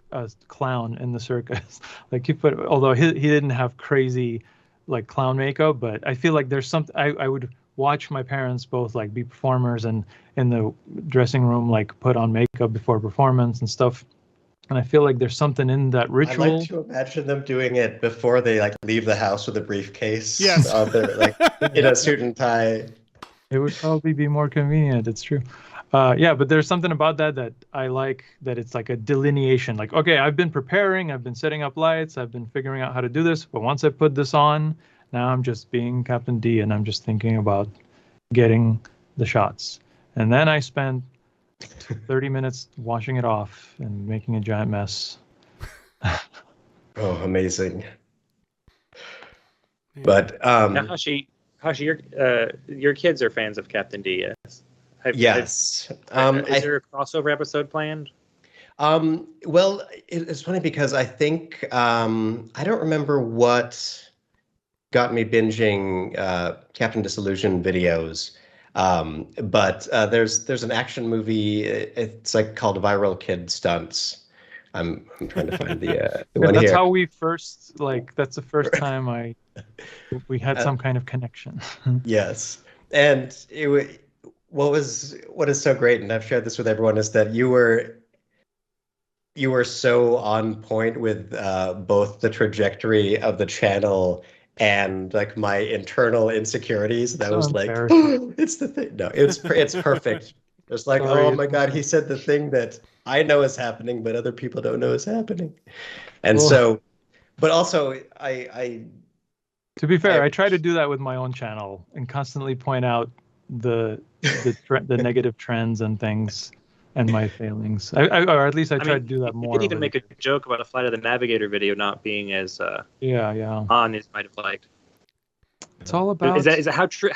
clown in the circus. Like although he didn't have crazy like clown makeup, but I feel like there's something I would watch my parents both like be performers and in the dressing room like put on makeup before performance and stuff. And I feel like there's something in that I ritual. like to imagine them doing it before they like leave the house with a briefcase. Yes. On their, like in a suit and tie. It would probably be more convenient. It's true. Yeah, but there's something about that I like, that it's like a delineation. Like, okay, I've been preparing, I've been setting up lights, I've been figuring out how to do this. But once I put this on, now I'm just being Captain D and I'm just thinking about getting the shots. And then I spend 30 minutes washing it off and making a giant mess. Oh, amazing. But Now, Hashi, your kids are fans of Captain D. Yes. yes. Is there a crossover episode planned? Well, it's funny because I think I don't remember what got me binging Captain Disillusion videos. But there's an action movie. It's like called Viral Kid Stunts. I'm trying to find the one That's here. how we first, like, that's the first time we had some kind of connection. Yes, and what is so great, and I've shared this with everyone, is that you were so on point with both the trajectory of the channel and like my internal insecurities. That So was like, embarrassing. it's the thing. No, it's perfect. It's like, Sorry. oh my God, he said the thing that I know is happening, but other people don't know is happening. And Well, so, but also I to be fair, I try to do that with my own channel and constantly point out the negative trends and things and my failings. Or at least I try to do that more. You could even make a joke about a Flight of the Navigator video not being as yeah. on as you might have liked. It's all about. Is that how true?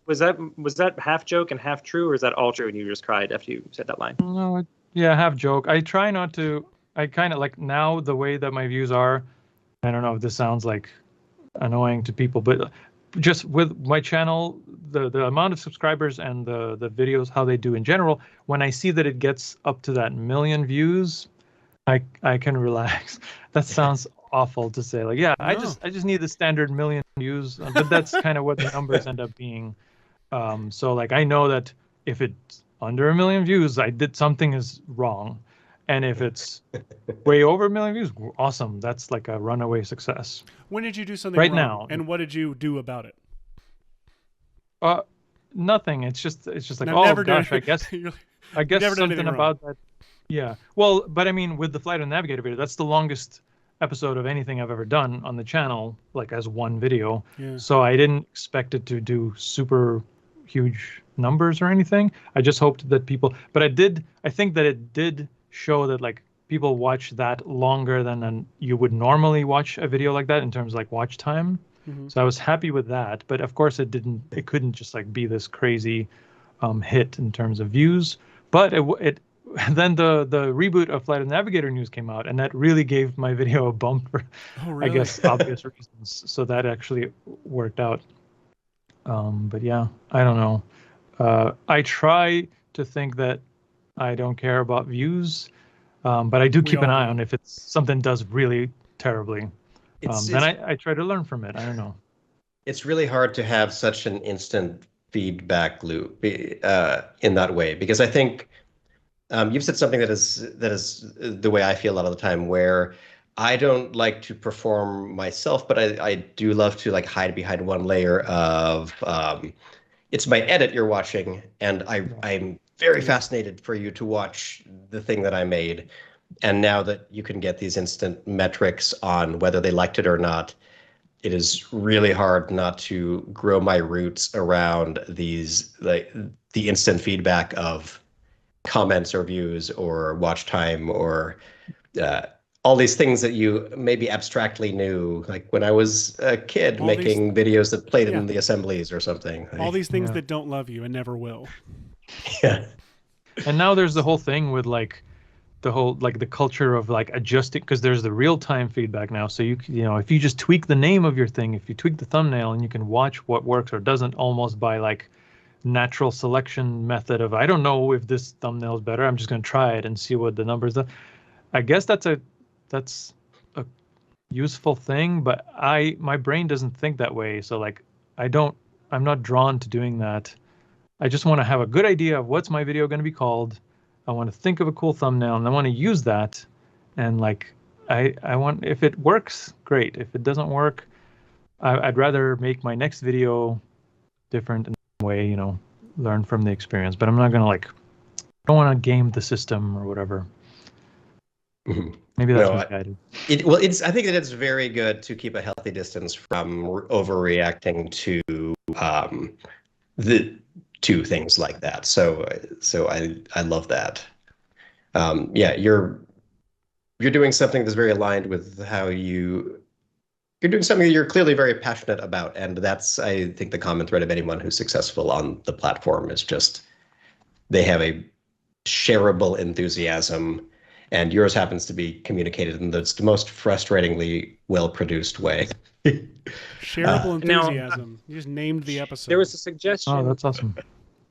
Was that half joke and half true, or is that all true and you just cried after you said that line? No, yeah, half joke. I try not to. I kind of like now the way that my views are. I don't know if this sounds like annoying to people, but just with my channel, the amount of subscribers and the videos, how they do in general, when I see that it gets up to that 1 million views, I can relax. That sounds awful to say. Like, yeah, No. I just need the standard 1 million views, but that's kind of what the numbers end up being. So like I know that if it's under 1 million views, I did something is wrong. And if it's way over 1 million views, awesome. That's like a runaway success. When did you do something Right wrong? now. And what did you do about it? Nothing. It's just like, I've oh never done- gosh, I guess You're- I guess never done something anything wrong. about that. Yeah. Well, but I mean, with the Flight of the Navigator video, that's the longest episode of anything I've ever done on the channel, like as one video. Yeah. So I didn't expect it to do super huge numbers or anything. I just hoped that people, but I think that it did show that like people watch that longer than you would normally watch a video like that in terms of like watch time. Mm-hmm. So I was happy with that, but of course it couldn't just like be this crazy hit in terms of views. But it then the reboot of Flight of the Navigator news came out, and that really gave my video a bump for, Oh, really? I guess, obvious reasons. So that actually worked out. But yeah, I don't know. I try to think that I don't care about views, but I do keep an eye on if it's something does really terribly. Then I try to learn from it. I don't know. It's really hard to have such an instant feedback loop in that way, because I think you've said something that is the way I feel a lot of the time, where I don't like to perform myself, but I do love to like hide behind one layer of it's my edit you're watching, and I'm very fascinated for you to watch the thing that I made. And now that you can get these instant metrics on whether they liked it or not, it is really hard not to grow my roots around these, like the instant feedback of comments or views or watch time or all these things that you maybe abstractly knew, like when I was a kid All making videos that played Yeah. in the assemblies or something. All these things Yeah. that don't love you and never will. Yeah. And now there's the whole thing with like the whole like the culture of like adjusting, because there's the real-time feedback now. So you know, if you just tweak the name of your thing, if you tweak the thumbnail, and you can watch what works or doesn't almost by like natural selection method of, I don't know if this thumbnail is better, I'm just going to try it and see what the numbers are. I guess that's a useful thing, but my brain doesn't think that way. So like I don't not drawn to doing that. I just want to have a good idea of what's my video going to be called. I want to think of a cool thumbnail, and I want to use that. And like, I want, if it works, great. If it doesn't work, I'd rather make my next video different in some way, you know, learn from the experience. But I'm not going to like, I don't want to game the system or whatever. Maybe that's misguided. I think that it's very good to keep a healthy distance from overreacting to things like that. So I love that. Yeah, you're doing something that's very aligned with how you're doing something that you're clearly very passionate about, and that's, I think, the common thread of anyone who's successful on the platform is just they have a shareable enthusiasm. And yours happens to be communicated in the most frustratingly well-produced way. Shareable enthusiasm. You just named the episode. There was a suggestion. Oh, that's awesome.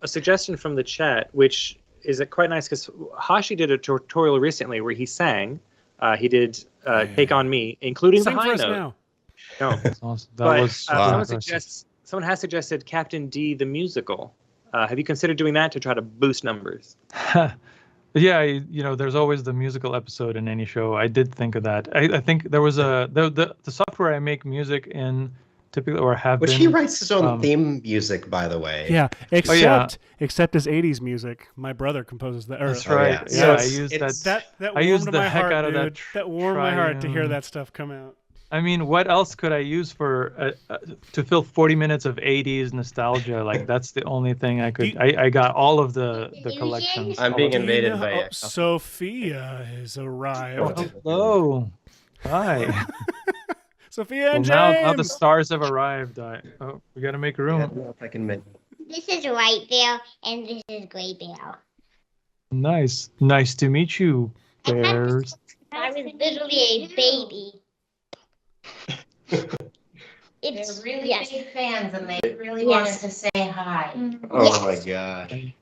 A suggestion from the chat, which is quite nice because Hashi did a tutorial recently where he sang. He did "Take on Me," including Sing the high for us note. now. No, That's awesome. That was someone has suggested Captain D the musical. Have you considered doing that to try to boost numbers? Yeah, you know, there's always the musical episode in any show. I did think of that. I think there was the software I make music in, typically, or have Which been. he writes his own theme music, by the way. Yeah, except his 80s music. My brother composes that. That's right. Yeah, I used that. That I used warmed the my heck heart, out of dude. that. That warmed my heart to hear that stuff come out. I mean, what else could I use for to fill 40 minutes of 80s nostalgia? Like, that's the only thing I could. I got all of the collections. I'm being invaded by Sophia has arrived. Hello. Hi. Sophia and Well, James. now the stars have arrived. We got to make room. I don't know if I can make. This is White Bear, and this is Gray Bear. Nice to meet you, bears. I was literally a baby. They're really big fans, and they really wanted to say hi. Oh my god.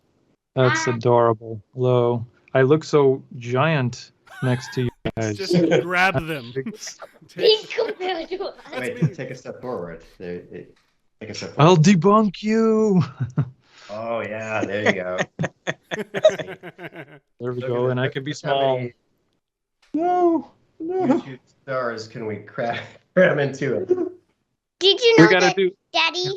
That's adorable. Hello. I look so giant next to you guys. Just grab them. Big compared to us. Wait, take a step forward. Take a step forward. I'll debunk you. Oh yeah, there you go. There we go, and I can be small. No. YouTube stars can we cram into it? Did you know We gotta that do. Daddy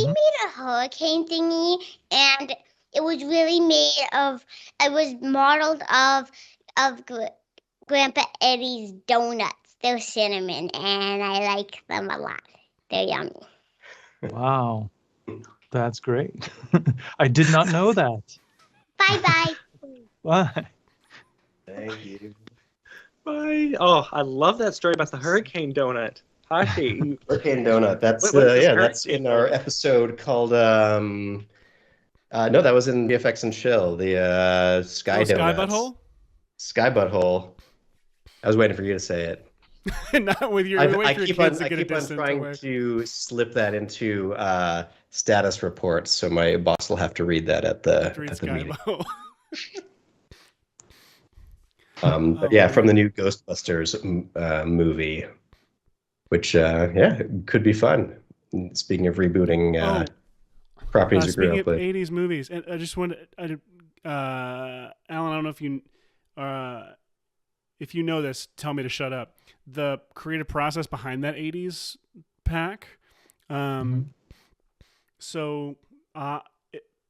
made a hurricane thingy, and it was really made of. It was modeled of Grandpa Eddie's donuts. They're cinnamon, and I like them a lot. They're yummy. Wow, that's great. I did not know that. Bye bye. Bye. Thank you. Bye. Oh, I love that story about the hurricane donut. Hashi. Hurricane donut. That's What is this that's in our episode called no, that was in VFX and Chill. The Sky Sky Donuts. Butthole? Sky Butthole. I was waiting for you to say it. Not with your, I your keep kids on to get a trying distance away. to slip that into status reports, so my boss will have to read that at the Sky meeting. Butthole. But yeah, from the new Ghostbusters movie, which could be fun. Speaking of rebooting properties we grew Speaking up of with. 80s movies, and I just wanted, Alan, I don't know if you know this, tell me to shut up. The creative process behind that 80s pack. So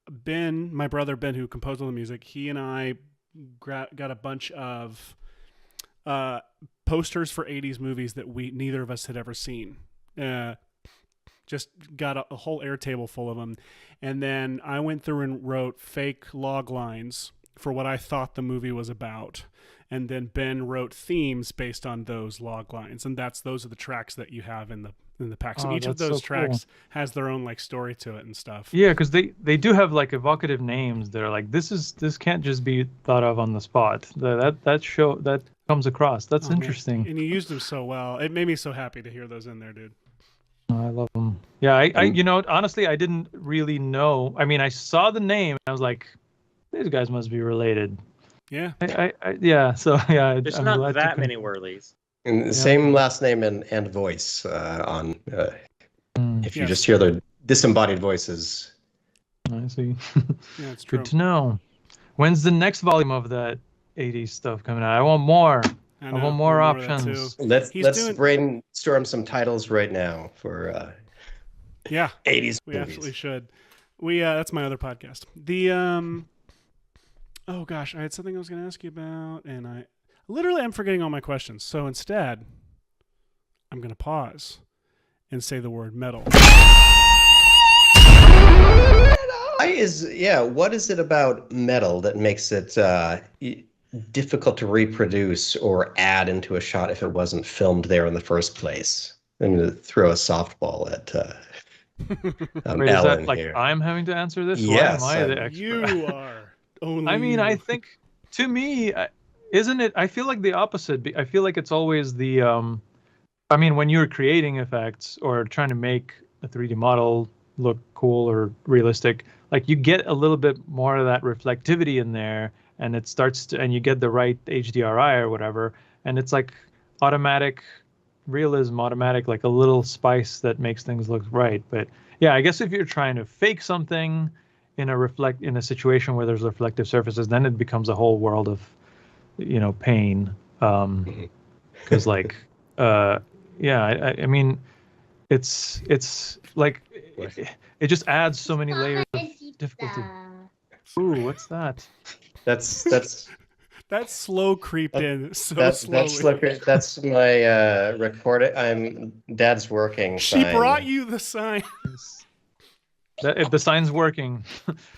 Ben, my brother Ben, who composed all the music, he and I got a bunch of posters for 80s movies that neither of us had ever seen. Just got a whole Airtable full of them. And then I went through and wrote fake log lines for what I thought the movie was about. And then Ben wrote themes based on those log lines. And those are the tracks that you have in the pack. So each of those tracks has their own like story to it and stuff. Yeah, because they do have like evocative names that are like this can't just be thought of on the spot. That comes across. That's interesting. Man. And you used them so well. It made me so happy to hear those in there, dude. I love them. Yeah, I honestly I didn't really know. I mean, I saw the name and I was like, these guys must be related. Yeah. So yeah. There's I'm not glad that many Whirlies. And the same last name and voice on. If you just hear the disembodied voices. I see. Yeah, it's true. Good to know. When's the next volume of that 80s stuff coming out? I want more. I know, want more of that options. too. Let's doing- brainstorm some titles right now for Yeah, 80s we movies. absolutely should. We that's my other podcast. The oh gosh, I had something I was going to ask you about, and I'm forgetting all my questions. So instead, I'm going to pause and say the word metal. What is it about metal that makes it difficult to reproduce or add into a shot if it wasn't filmed there in the first place? I'm going to throw a softball at Wait, is Ellen that like here. I'm having to answer this? Yes, Why am I the expert? You are only. I mean, I think to me, isn't it? I feel like the opposite. I feel like it's always the. I mean, when you're creating effects or trying to make a 3D model look cool or realistic, like you get a little bit more of that reflectivity in there, and it starts to, and you get the right HDRI or whatever, and it's like automatic realism, automatic, like a little spice that makes things look right. But yeah, I guess if you're trying to fake something in a situation where there's reflective surfaces, then it becomes a whole world of, pain. Because I mean, it's like it just adds so many layers of difficulty. Ooh, what's that? That's that slow creeped in so slowly. That's my recording. Dad's working. She sign. brought you the sign. If the sign's working,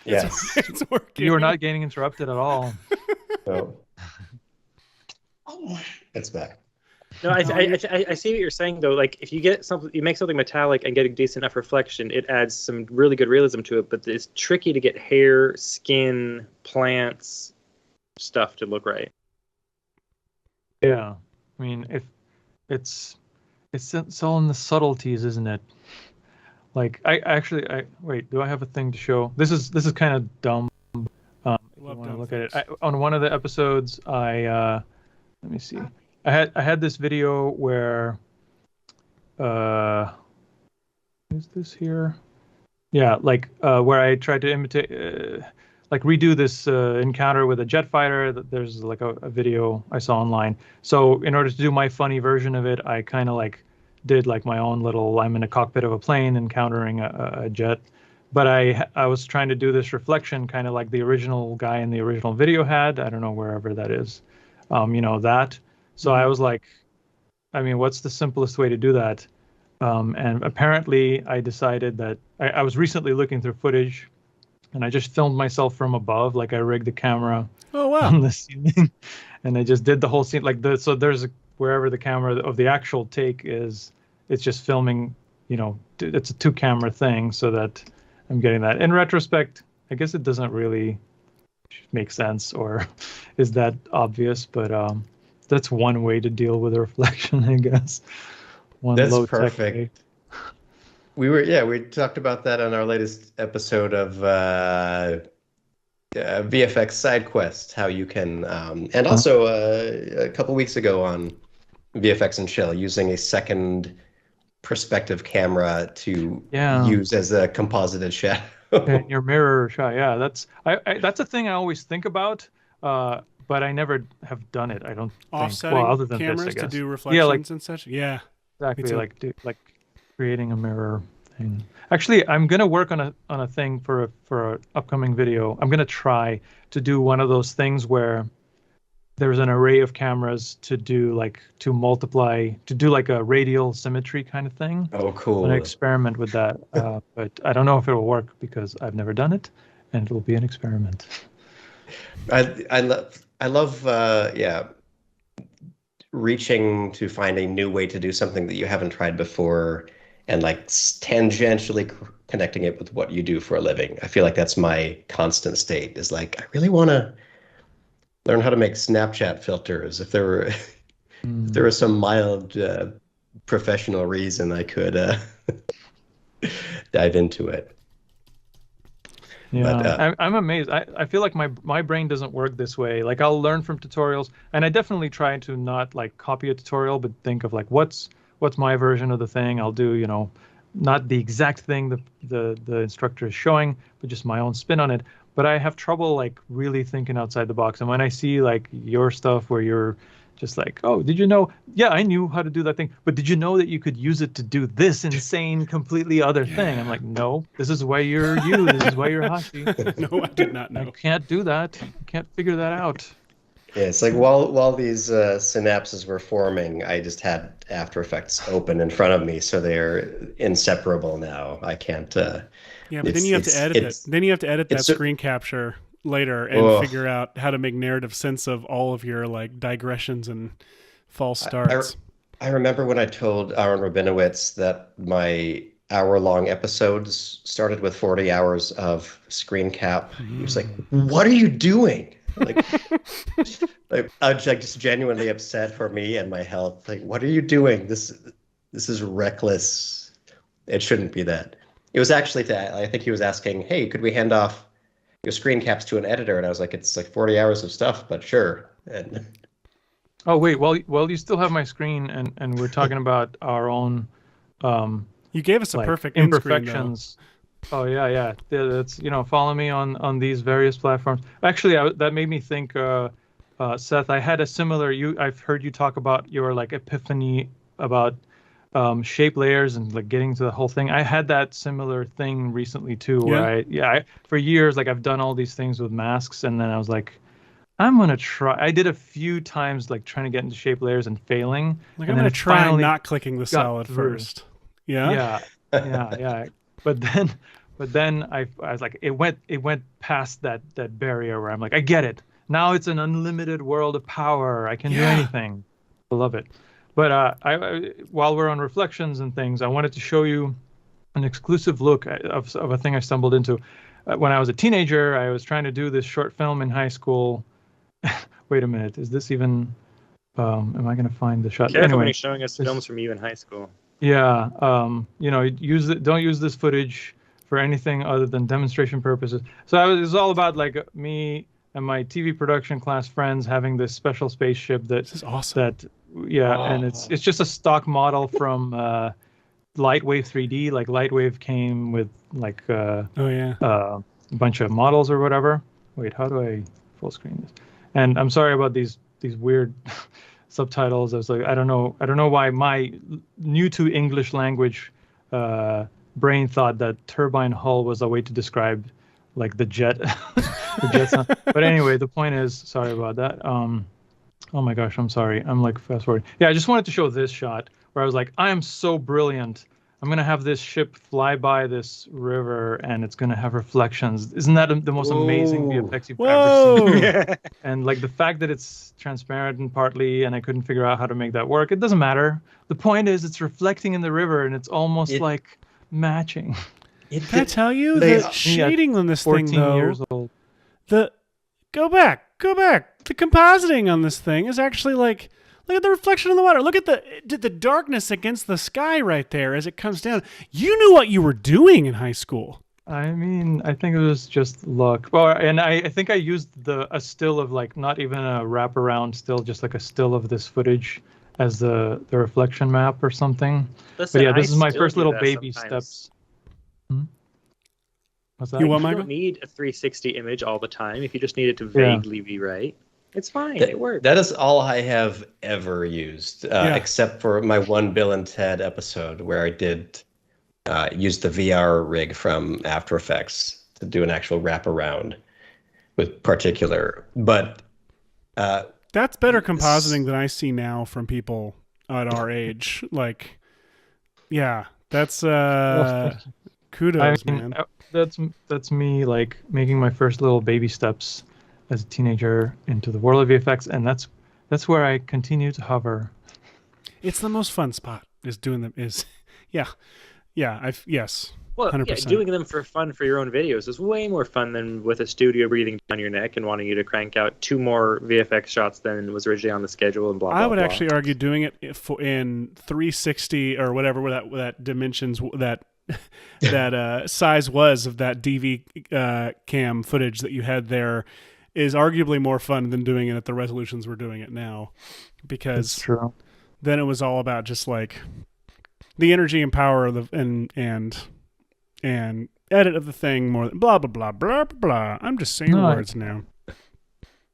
Yes, It's working. you are not getting interrupted at all. so it's back. No, I see what you're saying though. Like if you get something, you make something metallic and get a decent enough reflection, it adds some really good realism to it. But it's tricky to get hair, skin, plants, stuff to look right. Yeah, I mean, if it's all in the subtleties, isn't it? Like wait, do I have a thing to show? This is kind of dumb. If you want to look at it, on one of the episodes, let me see. I had this video where is this here? Yeah, like where I tried to imitate, like redo this encounter with a jet fighter. There's like a video I saw online. So in order to do my funny version of it, I kind of like did like my own little. I'm in a cockpit of a plane encountering a jet, but I was trying to do this reflection kind of like the original guy in the original video had. I don't know wherever that is, that. So I was like, I mean, what's the simplest way to do that? And apparently I decided that I was recently looking through footage and I just filmed myself from above. Like I rigged the camera on the ceiling and I just did the whole scene so there's wherever the camera of the actual take is, it's just filming, it's a 2-camera thing so that I'm getting that. In retrospect, I guess it doesn't really make sense or is that obvious, but that's one way to deal with a reflection, I guess. That's perfect. We talked about that on our latest episode of VFX Side Quest, how you can, and also a couple weeks ago on VFX and Chill, using a second perspective camera to use as a composited shadow. In your mirror shot, yeah, that's a thing I always think about. But I never have done it. I don't offsetting think. Well, other than cameras this, I guess. to do reflections and such. Yeah, exactly. Like creating a mirror thing. Actually, I'm gonna work on a thing for a upcoming video. I'm gonna try to do one of those things where there's an array of cameras to do like a radial symmetry kind of thing. Oh, cool! I'm gonna experiment with that, but I don't know if it will work because I've never done it, and it will be an experiment. I love reaching to find a new way to do something that you haven't tried before and like tangentially connecting it with what you do for a living. I feel like that's my constant state, is like, I really want to learn how to make Snapchat filters. If there was some mild professional reason, I could dive into it. Yeah, but, I'm amazed. I feel like my brain doesn't work this way. Like I'll learn from tutorials, and I definitely try to not like copy a tutorial, but think of like what's my version of the thing. I'll do not the exact thing the instructor is showing, but just my own spin on it. But I have trouble like really thinking outside the box. And when I see like your stuff where you're just like, oh, did you know? Yeah, I knew how to do that thing. But did you know that you could use it to do this insane, completely other thing? I'm like, no, this is why you're you. This is why you're Hashi. No, I did not know. I can't do that. I can't figure that out. Yeah, it's like while these synapses were forming, I just had After Effects open in front of me, so they're inseparable now. I can't. Yeah, but then you have to edit it. Then you have to edit that screen capture later and figure out how to make narrative sense of all of your like digressions and false starts. I remember when I told Aaron Rabinowitz that my hour-long episodes started with 40 hours of screen cap. He was like, "What are you doing?" Like, I was like just genuinely upset for me and my health. Like, what are you doing? This is reckless. It shouldn't be that. It was actually I think he was asking, hey, could we hand off your screen caps to an editor? And I was like, it's like 40 hours of stuff, but sure. And oh wait, well you still have my screen, and we're talking about our own. You gave us a like, perfect imperfections. Oh yeah. That's follow me on these various platforms. Actually, that made me think, Seth. I had a similar. I've heard you talk about your like epiphany about shape layers and like getting to the whole thing. I had that similar thing recently too, where I for years like I've done all these things with masks, and then I was like, I'm gonna try. I did a few times like trying to get into shape layers and failing. Like and I'm then gonna try not clicking the got salad first. Yeah. Yeah. But then I was like, it went past that barrier where I'm like, I get it. Now it's an unlimited world of power. I can do anything. I love it. But I while we're on reflections and things, I wanted to show you an exclusive look of a thing I stumbled into. When I was a teenager, I was trying to do this short film in high school. Wait a minute, is this even? Am I going to find the shot? Careful Anyway, when he's showing us films from you in high school. Yeah, don't use this footage for anything other than demonstration purposes. So it was all about like me and my TV production class friends having this special spaceship This is awesome. And it's just a stock model from Lightwave 3D. Like Lightwave came with like a bunch of models or whatever. Wait, how do I full screen this? And I'm sorry about these weird subtitles. I was like, I don't know why my new to English language brain thought that turbine hull was a way to describe like the jet the jet sound. But anyway, the point is, sorry about that. Oh my gosh, I'm sorry. I'm like fast forwarding. Yeah, I just wanted to show this shot where I was like, I am so brilliant. I'm gonna have this ship fly by this river, and it's gonna have reflections. Isn't that the most amazing VFX you've ever seen? And like the fact that it's transparent and partly, and I couldn't figure out how to make that work. It doesn't matter. The point is, it's reflecting in the river, and it's almost like matching. Can I tell you the shading on this thing, 14 though? years old. Go back. The compositing on this thing is actually like. Look at the reflection in the water. Look at the darkness against the sky right there as it comes down. You knew what you were doing in high school. I mean, I think it was just luck. Well, and I think I used a still of like not even a wraparound still, just like a still of this footage as the reflection map or something. Listen, but yeah, this I is my still first do little that baby sometimes. steps. What's that? You what, You Michael? don't need a 360 image all the time. If you just need it to vaguely be right, it's fine. It works. That is all I have ever used, except for my one Bill and Ted episode where I did use the VR rig from After Effects to do an actual wraparound with particular. But that's better compositing than I see now from people at our age. Like, yeah, that's kudos, man. That's me like making my first little baby steps as a teenager into the world of VFX, and that's where I continue to hover. It's the most fun spot. Yes. Well, 100%. Doing them for fun for your own videos is way more fun than with a studio breathing down your neck and wanting you to crank out 2 more VFX shots than was originally on the schedule and blah, blah, I would blah. actually argue doing it in 360 or whatever that dimensions that size was of that DV cam footage that you had there is arguably more fun than doing it at the resolutions we're doing it now, because That's true. then it was all about just like the energy and power of the and edit of the thing more than blah blah blah blah blah blah. I'm just saying words now.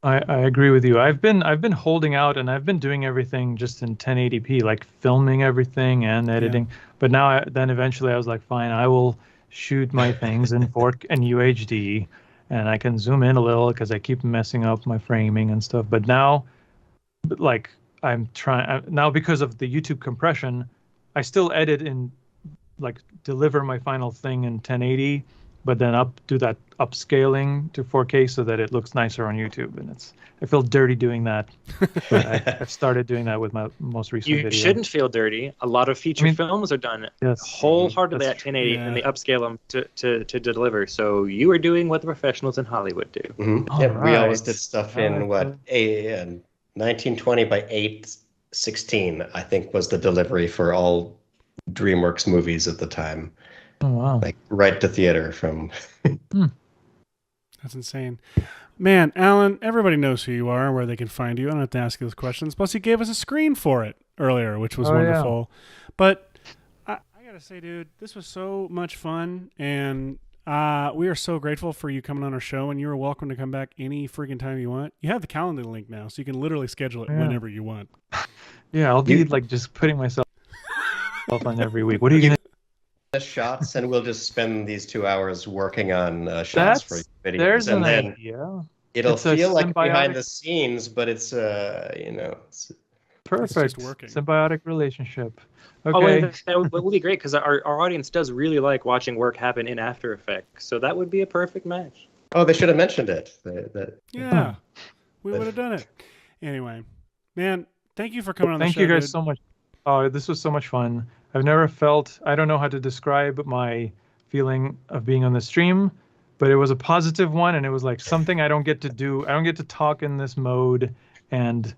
I agree with you. I've been holding out, and I've been doing everything just in 1080p, like filming everything and editing. Yeah. But now, then eventually, I was like, fine, I will shoot my things in 4K and UHD, and I can zoom in a little because I keep messing up my framing and stuff. But now, like I'm trying now because of the YouTube compression, I still edit in like deliver my final thing in 1080. But then do that upscaling to 4K so that it looks nicer on YouTube, and I feel dirty doing that. But I've started doing that with my most recent video. You shouldn't feel dirty. A lot of feature films are done wholeheartedly at 1080, and they upscale them to deliver. So you are doing what the professionals in Hollywood do. Mm-hmm. Yeah, we always did stuff in 1920 by 816, I think, was the delivery for all DreamWorks movies at the time. Oh, wow. Like right to theater from. That's insane. Man, Alan, everybody knows who you are and where they can find you. I don't have to ask you those questions. Plus, you gave us a screen for it earlier, which was wonderful. Yeah. But I got to say, dude, this was so much fun. And we are so grateful for you coming on our show. And you are welcome to come back any freaking time you want. You have the calendar link now, so you can literally schedule it whenever you want. Yeah, I'll be like just putting myself on every week. What are you going to shots, and we'll just spend these 2 hours working on shots for videos. There's and an then idea. It'll feel like behind the scenes, but it's it's perfect. It's just working. Symbiotic relationship. Okay. That would be great because our audience does really like watching work happen in After Effects, so that would be a perfect match. Oh, they should have mentioned it. Yeah, we would have done it. Anyway, man, thank you for coming on the show. Thank you guys so much. Oh, this was so much fun. I've never felt, I don't know how to describe my feeling of being on the stream, but it was a positive one, and it was like something I don't get to do. I don't get to talk in this mode and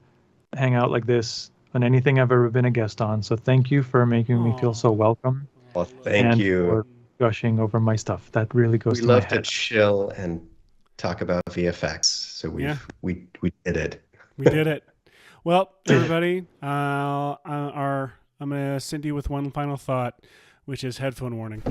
hang out like this on anything I've ever been a guest on. So thank you for making me feel so welcome. Well, thank you for gushing over my stuff. That really goes to my my head. head. We love to chill and talk about VFX. So we did it. We did it. Well, everybody, I'm going to send you with one final thought, which is headphone warning.